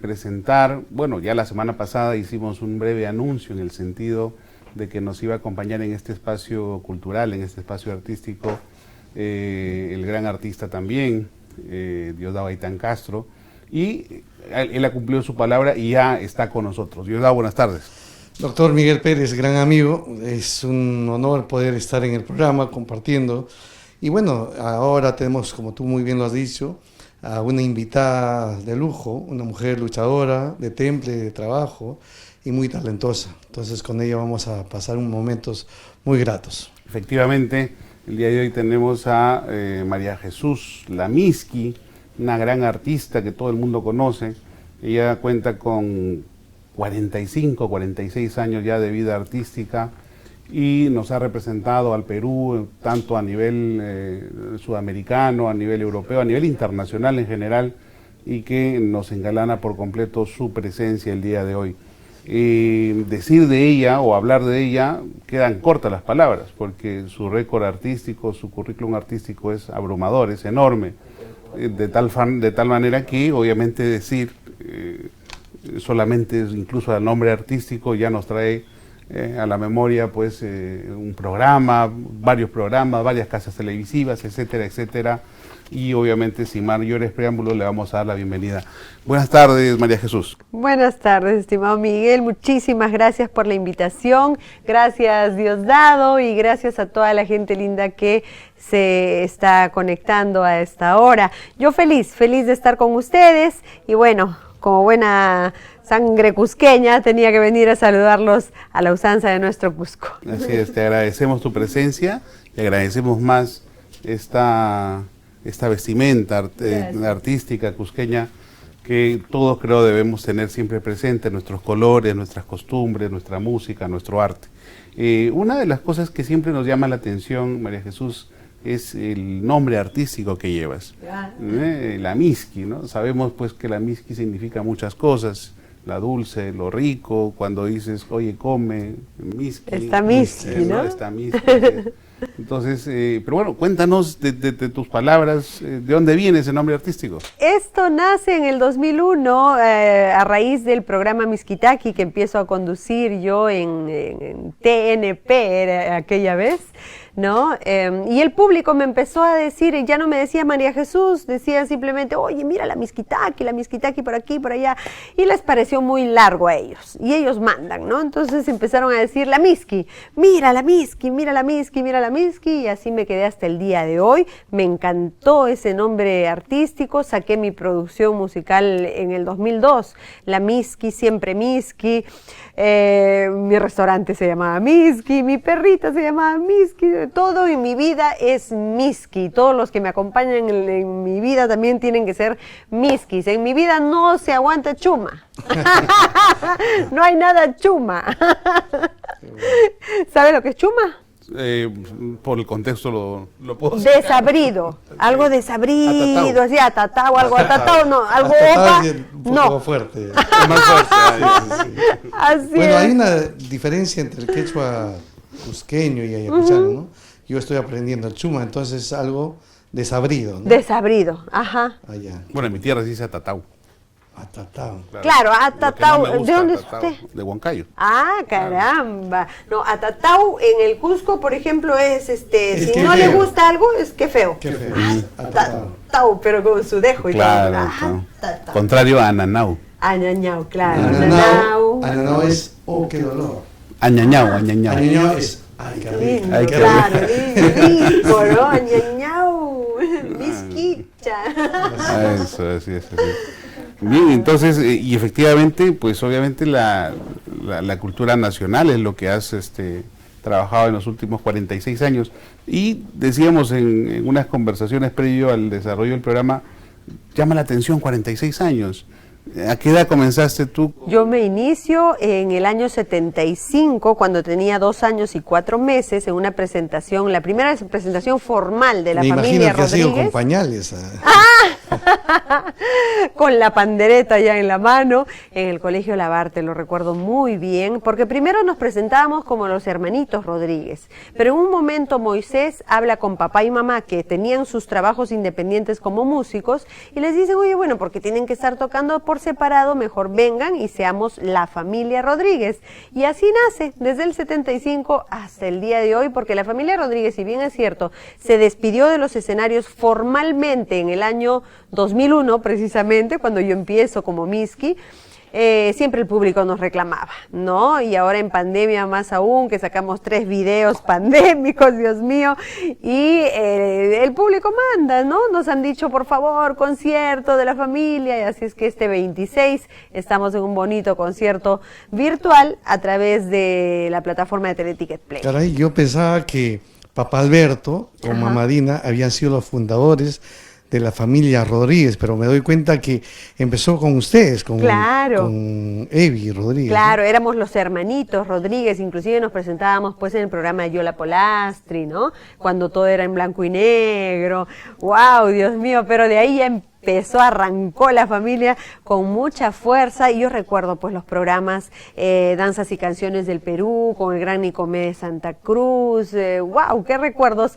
presentar, bueno, ya la semana pasada hicimos un breve anuncio en el sentido de que nos iba a acompañar en este espacio cultural, en este espacio artístico, el gran artista también, Diosdado Gaitán Castro, y él ha cumplido su palabra y ya está con nosotros. Diosdado, buenas tardes. Doctor Miguel Pérez, gran amigo, es un honor poder estar en el programa compartiendo. Y bueno, ahora tenemos, como tú muy bien lo has dicho, a una invitada de lujo, una mujer luchadora, de temple, de trabajo y muy talentosa. Entonces con ella vamos a pasar unos momentos muy gratos. Efectivamente, el día de hoy tenemos a María Jesús Lamisky, una gran artista que todo el mundo conoce. Ella cuenta con 45, 46 años ya de vida artística y nos ha representado al Perú tanto a nivel sudamericano, a nivel europeo, a nivel internacional en general, y que nos engalana por completo su presencia el día de hoy. Decir de ella o hablar de ella quedan cortas las palabras, porque su récord artístico, su currículum artístico es abrumador, es enorme. de tal manera que obviamente decir solamente incluso el nombre artístico ya nos trae a la memoria pues un programa, varias casas televisivas, etcétera, etcétera. Y obviamente sin mayores preámbulos le vamos a dar la bienvenida. Buenas tardes, María Jesús. Buenas tardes, estimado Miguel. Muchísimas gracias por la invitación. Gracias, Diosdado, y gracias a toda la gente linda que se está conectando a esta hora. Yo feliz de estar con ustedes y bueno, como buena sangre cusqueña tenía que venir a saludarlos a la usanza de nuestro Cusco. Así es, te agradecemos tu presencia y agradecemos más esta vestimenta artística cusqueña que todos creo debemos tener siempre presente, nuestros colores, nuestras costumbres, nuestra música, nuestro arte. Una de las cosas que siempre nos llama la atención, María Jesús, es el nombre artístico que llevas, la Miski, ¿no? Sabemos pues que la Miski significa muchas cosas, la dulce, lo rico, cuando dices, oye, come, Miski. Está Miski, ¿no? Está Miski. Entonces, pero bueno, cuéntanos de tus palabras, ¿de dónde viene ese nombre artístico? Esto nace en el 2001 a raíz del programa Miskitaki que empiezo a conducir yo en TNP era aquella vez, ¿no? Y el público me empezó a decir, ya no me decía María Jesús, decía simplemente, oye, mira la Miskitaki por aquí, por allá, y les pareció muy largo a ellos, y ellos mandan, ¿no? Entonces empezaron a decir la Miski, mira la Miski, mira la Miski, mira la Miski, y así me quedé hasta el día de hoy. Me encantó ese nombre artístico, saqué mi producción musical en el 2002, la Miski, siempre Miski, mi restaurante se llamaba Miski, mi perrita se llamaba Miski, todo en mi vida es Miski, todos los que me acompañan en mi vida también tienen que ser Miskis. En mi vida no se aguanta chuma, no hay nada chuma. ¿Sabe lo que es chuma? Por el contexto lo puedo Desabrido, algo desabrido, Atatao. así atatao, algo atatao, no, algo Atatao opa, es un poco no. fuerte. más fuerte. Así Bueno, es. hay una diferencia entre el quechua cusqueño y ayacuchano, ¿no? Yo estoy aprendiendo el chuma, entonces es algo desabrido, ¿no? Desabrido, ajá. Allá, Bueno, en mi tierra se dice atatau. atatao. Claro, Lo que atatao, no me gusta, ¿de dónde es atatau, usted? De Huancayo. Ah, caramba. No, atatau en el Cusco, por ejemplo, es si que no le feo. gusta algo, es que feo. Qué feo. Atatao. Atatau, pero con su dejo y Claro, todo. claro. Atatau. Contrario a ananau. Añañau, claro. Ananao, ananao es, oh, qué dolor. Añañau, añañau. Añañao es, ay, qué rico. Lindo, Ay, qué claro, rico, ¿no? Añañau, misquicha. Eso, así es. Bien, entonces, y efectivamente, pues obviamente la cultura nacional es lo que has trabajado en los últimos 46 años. Y decíamos en unas conversaciones previo al desarrollo del programa, llama la atención 46 años. ¿A qué edad comenzaste tú? Yo me inicio en el año 75, cuando tenía 2 años y 4 meses, en una presentación, la primera presentación formal de la Me familia imagino que ha sido Rodríguez. con pañales. Con la pandereta ya en la mano, en el Colegio Labarte, lo recuerdo muy bien, porque primero nos presentábamos como los hermanitos Rodríguez, pero en un momento Moisés habla con papá y mamá que tenían sus trabajos independientes como músicos y les dice, oye, bueno, porque tienen que estar tocando por separado, mejor vengan y seamos la familia Rodríguez. Y así nace, desde el 75 hasta el día de hoy, porque la familia Rodríguez, si bien es cierto, se despidió de los escenarios formalmente en el año 2001, precisamente, cuando yo empiezo como Miski, siempre el público nos reclamaba, ¿no? Y ahora en pandemia más aún, que sacamos 3 videos pandémicos, Dios mío, y el público manda, ¿no? Nos han dicho, por favor, concierto de la familia, y así es que este 26 estamos en un bonito concierto virtual a través de la plataforma de Teleticket Play. Caray, yo pensaba que papá Alberto o Ajá. mamá Dina habían sido los fundadores de la familia Rodríguez, pero me doy cuenta que empezó con ustedes, con Evi Rodríguez. Claro, éramos los hermanitos Rodríguez, inclusive nos presentábamos pues en el programa de Yola Polastri, ¿no? Cuando todo era en blanco y negro. ¡Wow! Dios mío, pero de ahí ya arrancó la familia con mucha fuerza y yo recuerdo pues los programas Danzas y Canciones del Perú con el gran Nicomé de Santa Cruz. ¡Wow! ¡Qué recuerdos!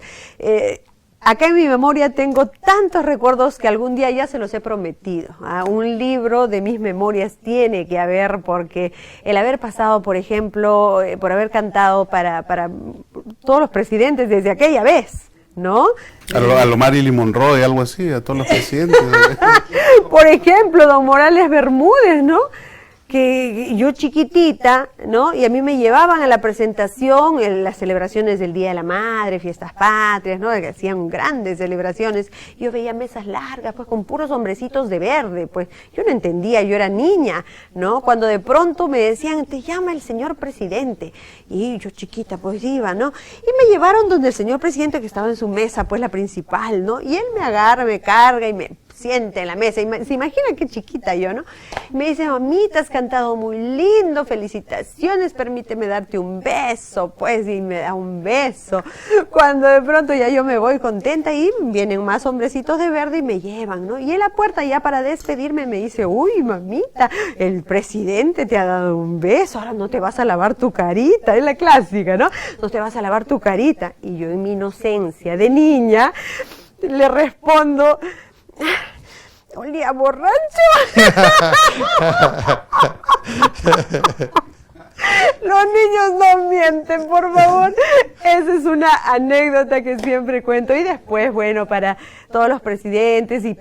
acá en mi memoria tengo tantos recuerdos que algún día ya se los he prometido. Un libro de mis memorias tiene que haber, porque el haber pasado, por ejemplo, por haber cantado para todos los presidentes desde aquella vez, ¿no? A lo Marilyn Monroe, algo así, a todos los presidentes. Por ejemplo, don Morales Bermúdez, ¿no? Que yo chiquitita, ¿no? Y a mí me llevaban a la presentación, en las celebraciones del Día de la Madre, fiestas patrias, ¿no? Que hacían grandes celebraciones. Yo veía mesas largas, pues, con puros hombrecitos de verde, pues. Yo no entendía, yo era niña, ¿no? Cuando de pronto me decían, te llama el señor presidente. Y yo chiquita, pues, iba, ¿no? Y me llevaron donde el señor presidente, que estaba en su mesa, pues, la principal, ¿no? Y él me agarra, me carga y me siente en la mesa, se imagina qué chiquita yo, ¿no? Me dice, mamita, has cantado muy lindo, felicitaciones, permíteme darte un beso, pues, y me da un beso. Cuando de pronto ya yo me voy contenta y vienen más hombrecitos de verde y me llevan, ¿no? Y en la puerta ya para despedirme me dice, uy, mamita, el presidente te ha dado un beso, ahora no te vas a lavar tu carita, es la clásica, ¿no? No te vas a lavar tu carita. Y yo en mi inocencia de niña le respondo, olía borracho. Los niños no mienten, por favor. Esa es una anécdota que siempre cuento. Y después, bueno, para todos los presidentes y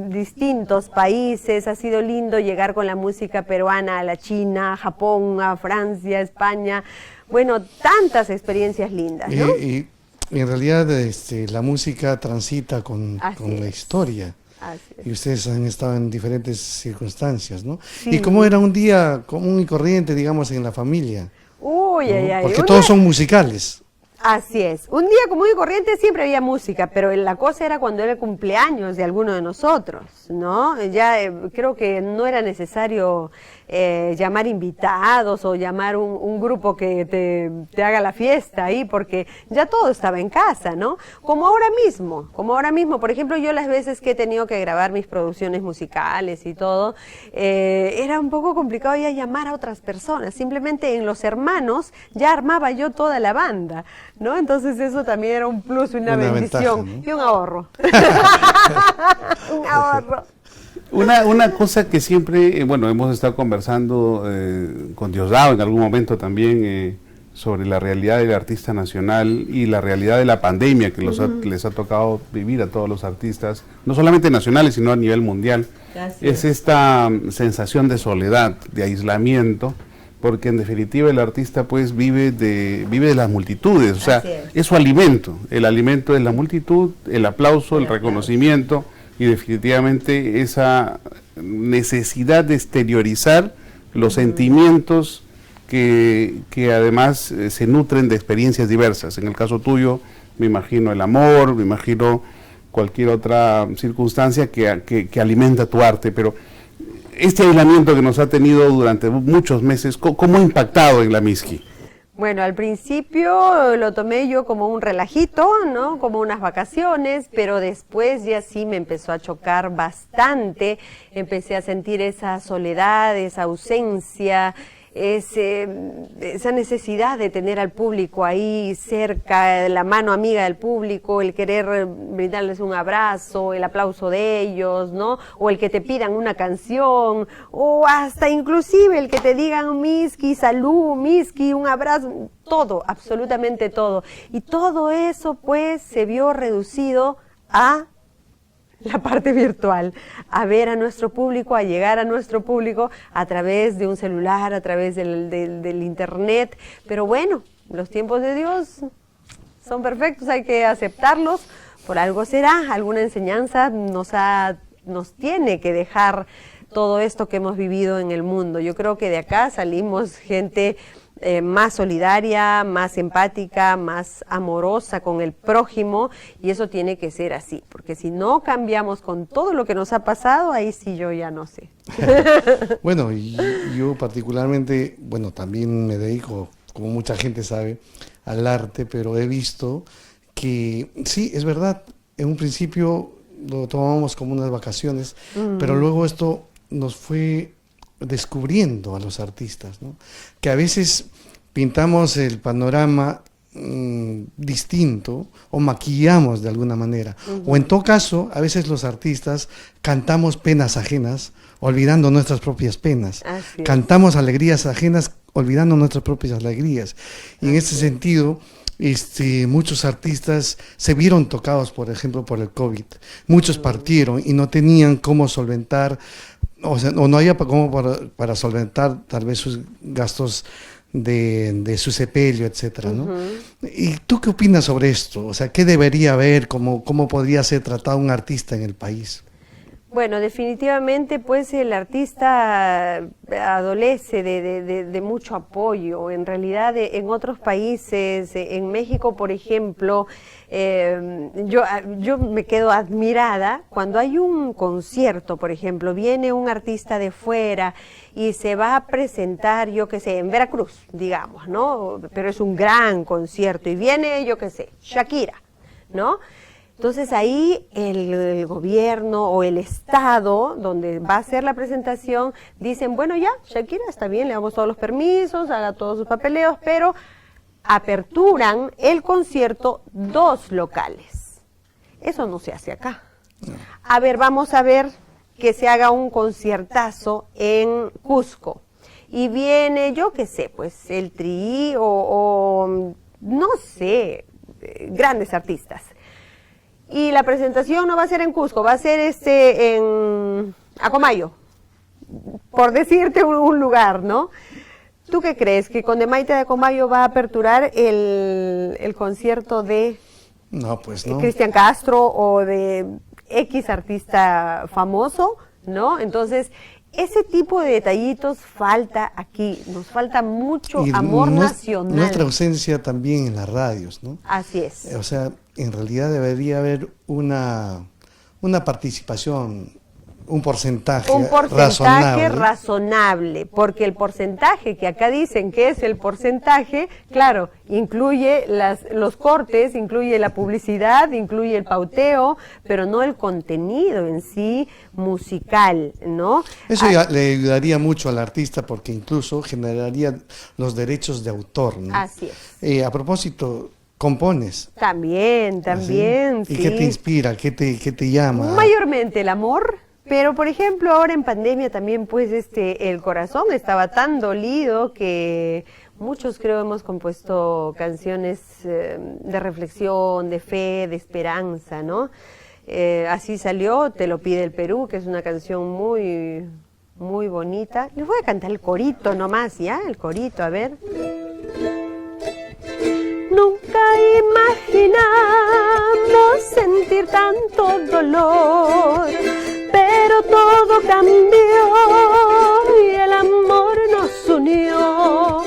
distintos países, ha sido lindo llegar con la música peruana a la China, a Japón, a Francia, a España. Bueno, tantas experiencias lindas, ¿no? Y en realidad la música transita con la historia. Y ustedes han estado en diferentes circunstancias, ¿no? Sí. ¿Y cómo era un día común y corriente, digamos, en la familia? Uy, ¿no? ay, ay. Porque todos son musicales. Así es. Un día común y corriente siempre había música, pero la cosa era cuando era el cumpleaños de alguno de nosotros, ¿no? Ya creo que no era necesario llamar invitados o llamar un grupo que te haga la fiesta ahí, porque ya todo estaba en casa, ¿no? Como ahora mismo, por ejemplo, yo las veces que he tenido que grabar mis producciones musicales y todo, era un poco complicado ya llamar a otras personas, simplemente en Los Hermanos ya armaba yo toda la banda, ¿no? Entonces eso también era un plus, una bendición, ventaja, ¿no? Y un ahorro. Un ahorro. Una cosa que siempre, bueno, hemos estado conversando con Diosdado en algún momento también sobre la realidad del artista nacional y la realidad de la pandemia que les ha tocado vivir a todos los artistas, no solamente nacionales, sino a nivel mundial. Es esta sensación de soledad, de aislamiento, porque en definitiva el artista pues vive de las multitudes, o sea, es su alimento, el alimento es la multitud, el aplauso, el reconocimiento, y definitivamente esa necesidad de exteriorizar los sentimientos que además se nutren de experiencias diversas. En el caso tuyo, me imagino el amor, me imagino cualquier otra circunstancia que alimenta tu arte, pero este aislamiento que nos ha tenido durante muchos meses, ¿cómo ha impactado en la Miski? Bueno, al principio lo tomé yo como un relajito, ¿no? Como unas vacaciones, pero después ya sí me empezó a chocar bastante. Empecé a sentir esa soledad, esa ausencia, esa necesidad de tener al público ahí cerca, la mano amiga del público, el querer brindarles un abrazo, el aplauso de ellos, ¿no? O el que te pidan una canción, o hasta inclusive el que te digan Miski, salud, Miski, un abrazo, todo, absolutamente todo. Y todo eso pues se vio reducido a la parte virtual, a ver a nuestro público, a llegar a nuestro público a través de un celular, a través del internet, pero bueno, los tiempos de Dios son perfectos, hay que aceptarlos, por algo será, alguna enseñanza nos tiene que dejar todo esto que hemos vivido en el mundo. Yo creo que de acá salimos gente más solidaria, más empática, más amorosa con el prójimo, y eso tiene que ser así, porque si no cambiamos con todo lo que nos ha pasado, ahí sí yo ya no sé. Bueno, y yo particularmente, bueno, también me dedico, como mucha gente sabe, al arte, pero he visto que sí, es verdad, en un principio lo tomamos como unas vacaciones, pero luego esto nos fue descubriendo a los artistas, ¿no? Que a veces pintamos el panorama distinto o maquillamos de alguna manera. O en todo caso, a veces los artistas cantamos penas ajenas, olvidando nuestras propias penas. Cantamos alegrías ajenas, olvidando nuestras propias alegrías. Y en ese sentido, muchos artistas se vieron tocados, por ejemplo, por el COVID. Muchos partieron y no tenían cómo solventar, o no había cómo para solventar tal vez sus gastos de su sepelio, etcétera, ¿no? ¿Y tú qué opinas sobre esto? O sea, ¿qué debería haber? ¿Cómo podría ser tratado un artista en el país? Bueno, definitivamente pues el artista adolece de mucho apoyo. En realidad en otros países, en México por ejemplo, yo me quedo admirada cuando hay un concierto, por ejemplo, viene un artista de fuera y se va a presentar, yo qué sé, en Veracruz, digamos, ¿no? Pero es un gran concierto y viene, yo qué sé, Shakira, ¿no? Entonces ahí el gobierno o el estado donde va a hacer la presentación dicen, bueno ya, Shakira está bien, le damos todos los permisos, haga todos sus papeleos, pero aperturan el concierto 2 locales. Eso no se hace acá. A ver, vamos a ver que se haga un conciertazo en Cusco y viene, yo qué sé, pues el Tri o no sé, grandes artistas. Y la presentación no va a ser en Cusco, va a ser en Acomayo, por decirte un lugar, ¿no? ¿Tú qué crees? ¿Que Condemaite de Acomayo va a aperturar el concierto de No, pues no. Cristian Castro o de X artista famoso? ¿No? Entonces, ese tipo de detallitos falta aquí, nos falta mucho amor nacional. Nuestra ausencia también en las radios, ¿no? Así es. O sea, en realidad debería haber una participación, un porcentaje razonable, porque el porcentaje que acá dicen que es el porcentaje, claro, incluye los cortes, incluye la publicidad, incluye el pauteo, pero no el contenido en sí musical, ¿no? Eso le ayudaría mucho al artista porque incluso generaría los derechos de autor, ¿no? Así es. A propósito, ¿compones? También, ¿Sí? ¿Y qué te inspira? ¿Qué te llama? Mayormente el amor. Pero, por ejemplo, ahora en pandemia también, pues, el corazón estaba tan dolido que muchos, creo, hemos compuesto canciones de reflexión, de fe, de esperanza, ¿no? Así salió Te lo pide el Perú, que es una canción muy, muy bonita. Les voy a cantar el corito nomás, ¿ya? El corito, a ver. Nunca imaginamos sentir tanto dolor, pero todo cambió y el amor nos unió.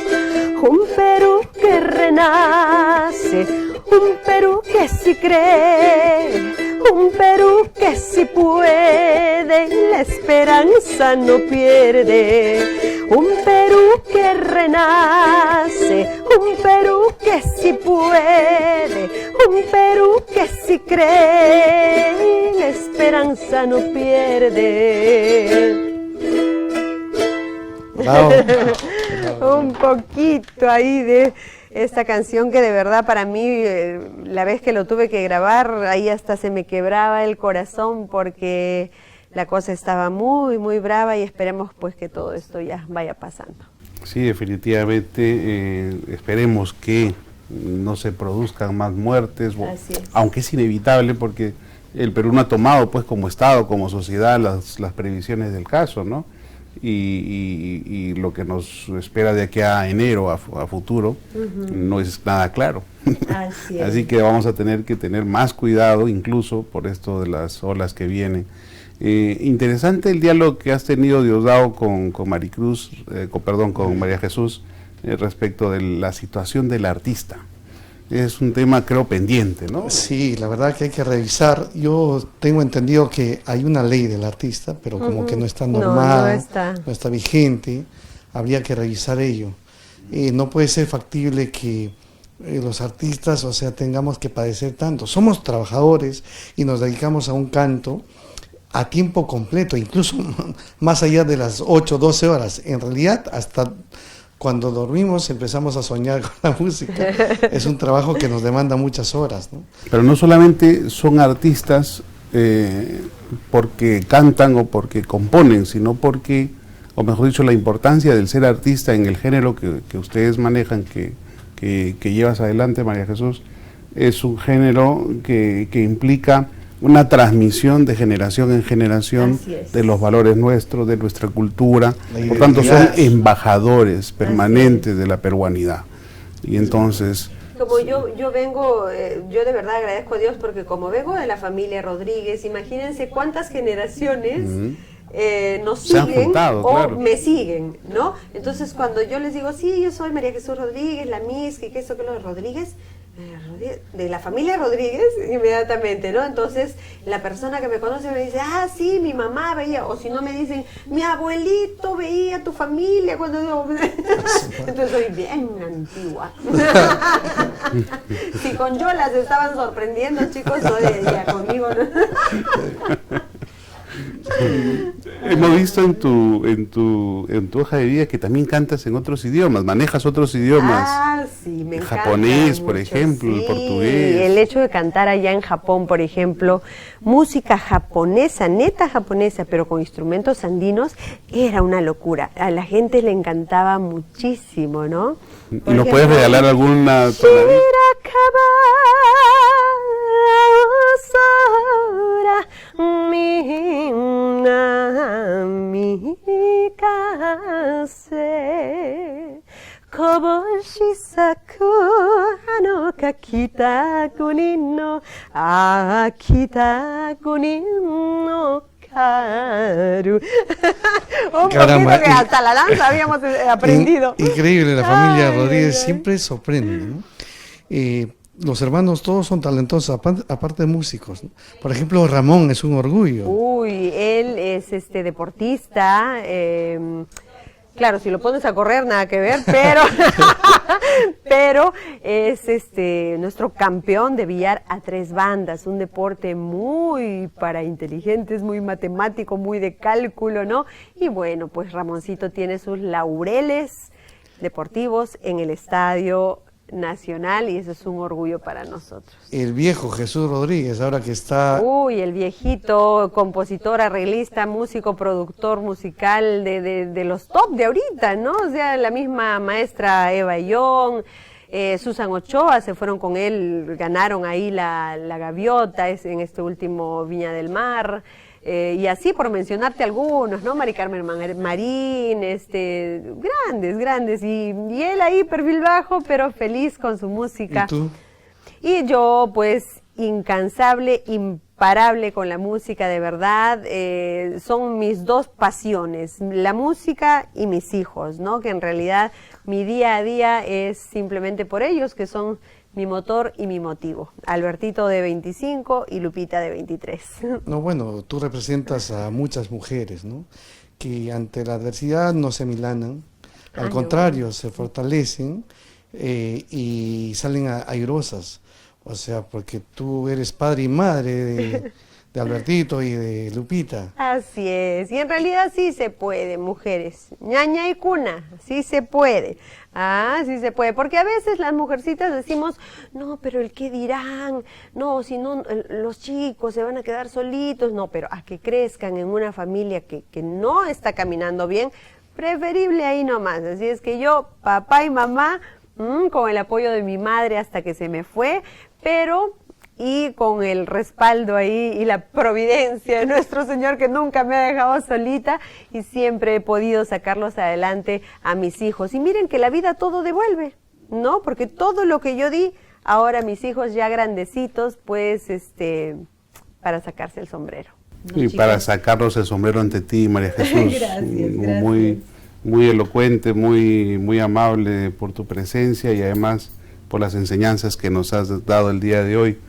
Un Perú que renace, un Perú que sí cree, un Perú que sí puede y la esperanza no pierde. Un Perú que renace, un Perú que sí puede, un Perú que sí cree y la esperanza no pierde. Bravo. Un poquito ahí de esta canción que de verdad para mí, la vez que lo tuve que grabar, ahí hasta se me quebraba el corazón porque la cosa estaba muy, muy brava y esperemos pues que todo esto ya vaya pasando. Sí, definitivamente, esperemos que no se produzcan más muertes, aunque es inevitable porque el Perú no ha tomado pues como Estado, como sociedad las previsiones del caso, ¿no? Y lo que nos espera de aquí a enero, a futuro, no es nada claro. Así que vamos a tener que tener más cuidado, incluso por esto de las olas que vienen. Interesante el diálogo que has tenido, Diosdado, con Maricruz, con María Jesús, respecto de la situación del artista. Es un tema, creo, pendiente, ¿no? Sí, la verdad que hay que revisar. Yo tengo entendido que hay una ley del artista, pero como que no está normal, no está vigente. Habría que revisar ello. No puede ser factible que los artistas, o sea, tengamos que padecer tanto. Somos trabajadores y nos dedicamos a un canto a tiempo completo, incluso más allá de las 8, 12 horas. En realidad, hasta cuando dormimos empezamos a soñar con la música. Es un trabajo que nos demanda muchas horas, ¿no? Pero no solamente son artistas porque cantan o porque componen, sino porque, o mejor dicho, la importancia del ser artista en el género que ustedes manejan, que llevas adelante, María Jesús, es un género que implica una transmisión de generación en generación de los valores nuestros, de nuestra cultura. Por tanto, son embajadores permanentes de la peruanidad. Y entonces... Como yo vengo, yo de verdad agradezco a Dios porque como vengo de la familia Rodríguez, imagínense cuántas generaciones nos siguen juntado, o claro. me siguen, ¿no? Entonces cuando yo les digo, sí, yo soy María Jesús Rodríguez, la Miss, que eso, que lo de Rodríguez, de la familia Rodríguez, inmediatamente, ¿no? Entonces, la persona que me conoce me dice, ah, sí, mi mamá veía, o si no me dicen, mi abuelito veía a tu familia cuando... Entonces, soy bien antigua. Si con Yolas estaban sorprendiendo, chicos, oye, ya conmigo, ¿no? Hemos visto en tu hoja de vida que también cantas en otros idiomas, manejas otros idiomas. Ah, sí, me encanta japonés, por mucho, ejemplo, sí. el portugués. El hecho de cantar allá en Japón, por ejemplo, música japonesa, neta japonesa, pero con instrumentos andinos, era una locura. A la gente le encantaba muchísimo, ¿no? Por ¿Nos ejemplo, puedes regalar alguna tonadita? Un Caramba, poquito que hasta la danza habíamos aprendido. Increíble, la familia Ay, Rodríguez ay. siempre sorprende, ¿no? Los hermanos todos son talentosos, aparte de músicos, ¿no? Por ejemplo, Ramón es un orgullo. Uy, él es deportista, claro, si lo pones a correr nada que ver, pero pero es nuestro campeón de billar a 3 bandas, un deporte muy para inteligentes, muy matemático, muy de cálculo, ¿no? Y bueno, pues Ramoncito tiene sus laureles deportivos en el Estadio Nacional y eso es un orgullo para nosotros. El viejo Jesús Rodríguez, ahora que está... Uy, el viejito, compositor, arreglista, músico, productor musical de los top de ahorita, ¿no? O sea, la misma maestra Eva Young, Susan Ochoa, se fueron con él, ganaron ahí la gaviota en este último Viña del Mar. Y así por mencionarte algunos, ¿no? Mari Carmen Marín, grandes, y él ahí perfil bajo, pero feliz con su música. ¿Y tú? Y yo, pues, incansable, imparable con la música, de verdad, son mis 2 pasiones, la música y mis hijos, ¿no? Que en realidad mi día a día es simplemente por ellos, que son mi motor y mi motivo. Albertito de 25 y Lupita de 23. No, bueno, tú representas a muchas mujeres, ¿no? Que ante la adversidad no se amilanan, al contrario, se fortalecen y salen airosas. O sea, porque tú eres padre y madre de Albertito y de Lupita. Así es, y en realidad sí se puede, mujeres, ñaña y cuna, sí se puede, sí se puede, porque a veces las mujercitas decimos, no, pero el qué dirán, no, si no, los chicos se van a quedar solitos, no, pero a que crezcan en una familia que no está caminando bien, preferible ahí nomás, así es que yo, papá y mamá, con el apoyo de mi madre hasta que se me fue, pero... y con el respaldo ahí y la providencia de nuestro Señor que nunca me ha dejado solita y siempre he podido sacarlos adelante a mis hijos. Y miren que la vida todo devuelve, ¿no? Porque todo lo que yo di, ahora mis hijos ya grandecitos, pues, para sacarse el sombrero. Y para sacarlos el sombrero ante ti, María Jesús. Gracias. Muy elocuente, muy amable por tu presencia y además por las enseñanzas que nos has dado el día de hoy.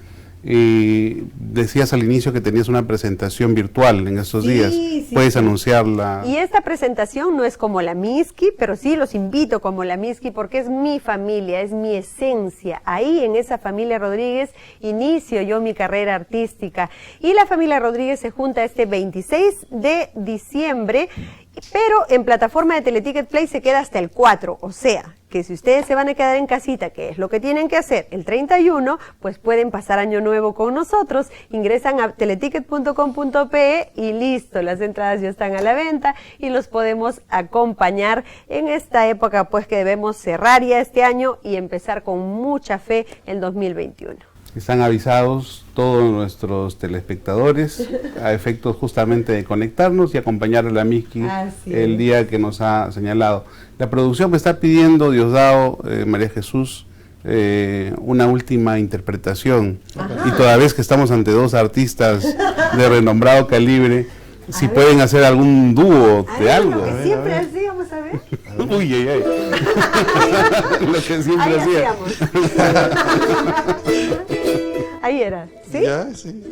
Y decías al inicio que tenías una presentación virtual en estos días. ¿Puedes anunciarla? Y esta presentación no es como la Miski, pero sí los invito como la Miski porque es mi familia, es mi esencia. Ahí en esa familia Rodríguez inicio yo mi carrera artística. Y la familia Rodríguez se junta este 26 de diciembre Pero en plataforma de Teleticket Play se queda hasta el 4, o sea, que si ustedes se van a quedar en casita, que es lo que tienen que hacer el 31, pues pueden pasar año nuevo con nosotros, ingresan a teleticket.com.pe y listo, las entradas ya están a la venta y los podemos acompañar en esta época pues que debemos cerrar ya este año y empezar con mucha fe el 2021. Están avisados todos nuestros telespectadores a efectos justamente de conectarnos y acompañar a la Mixki el día que nos ha señalado. La producción me está pidiendo, Diosdado, María Jesús, una última interpretación. Y toda vez que estamos ante dos artistas de renombrado calibre, si pueden hacer algún dúo de algo. Siempre así, vamos a ver. Uy, ay, ay. Lo que siempre hacía. Ahí era, ¿sí? Ya, sí.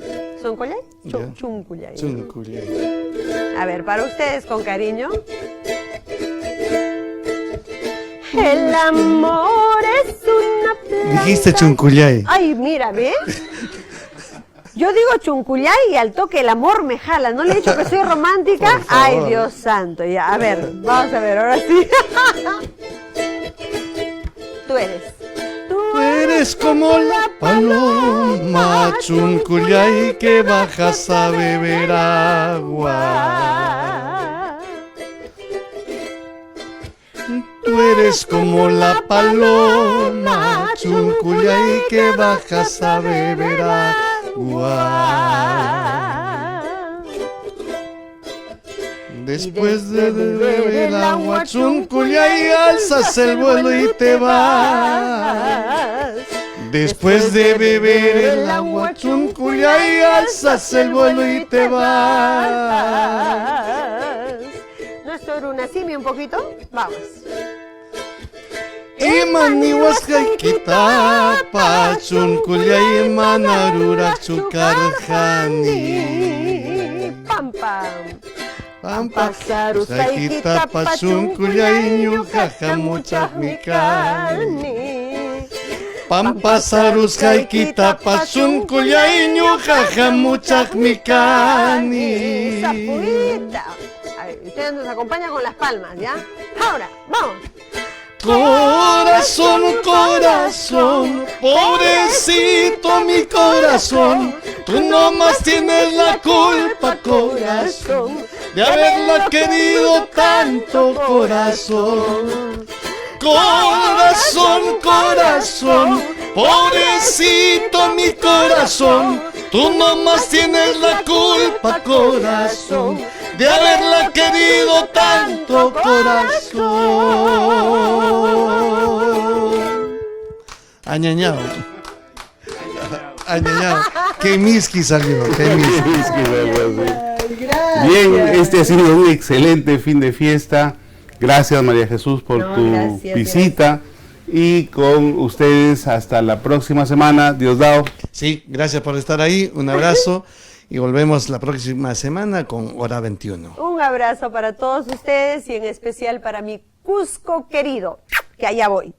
¿Soncollay? Ya. Chuncullay. Chuncullay. A ver, para ustedes con cariño. El amor es una planta. Dijiste Chuncullay. Ay, mira, ¿ves? Yo digo Chuncullay y al toque el amor me jala. ¿No le he dicho que soy romántica? Ay, Dios santo, ya. A ver, vamos a ver, ahora sí. Tú eres. Tú eres como la paloma Chuncullay que bajas a beber agua. Tú eres como la paloma Chuncullay que bajas a beber agua. Después de beber el agua Chuncullay alzas el vuelo y te vas. Después de beber el agua Chuncullay alzas el vuelo y te vas. ¿No es sobre una simia un poquito? Vamos. Imani Huascaykita Chuncullay Manarurak Chukarjani. Pam pam. Pampasarus Huascaykita Chuncullay Ñujaja Muchajmikani. Pampasarus Huascaykita Chuncullay Ñujaja Muchajmikani. Zapurita. A ver, ustedes nos acompañan con las palmas, ¿ya? Ahora, vamos. Corazón, corazón, pobrecito mi corazón, tú nomás tienes la culpa, corazón, de haberla querido tanto, corazón. Corazón, corazón, pobrecito mi corazón, tú nomás tienes la culpa, corazón, de haberla querido tanto, corazón. Añañao. Añañao. Qué Mixki salió, qué Mixki. Bien, este ha sido un excelente fin de fiesta. Gracias, María Jesús, por tu visita. Y con ustedes hasta la próxima semana. Diosdado. Sí, gracias por estar ahí. Un abrazo. Y volvemos la próxima semana con Hora 21. Un abrazo para todos ustedes y en especial para mi Cusco querido, que allá voy.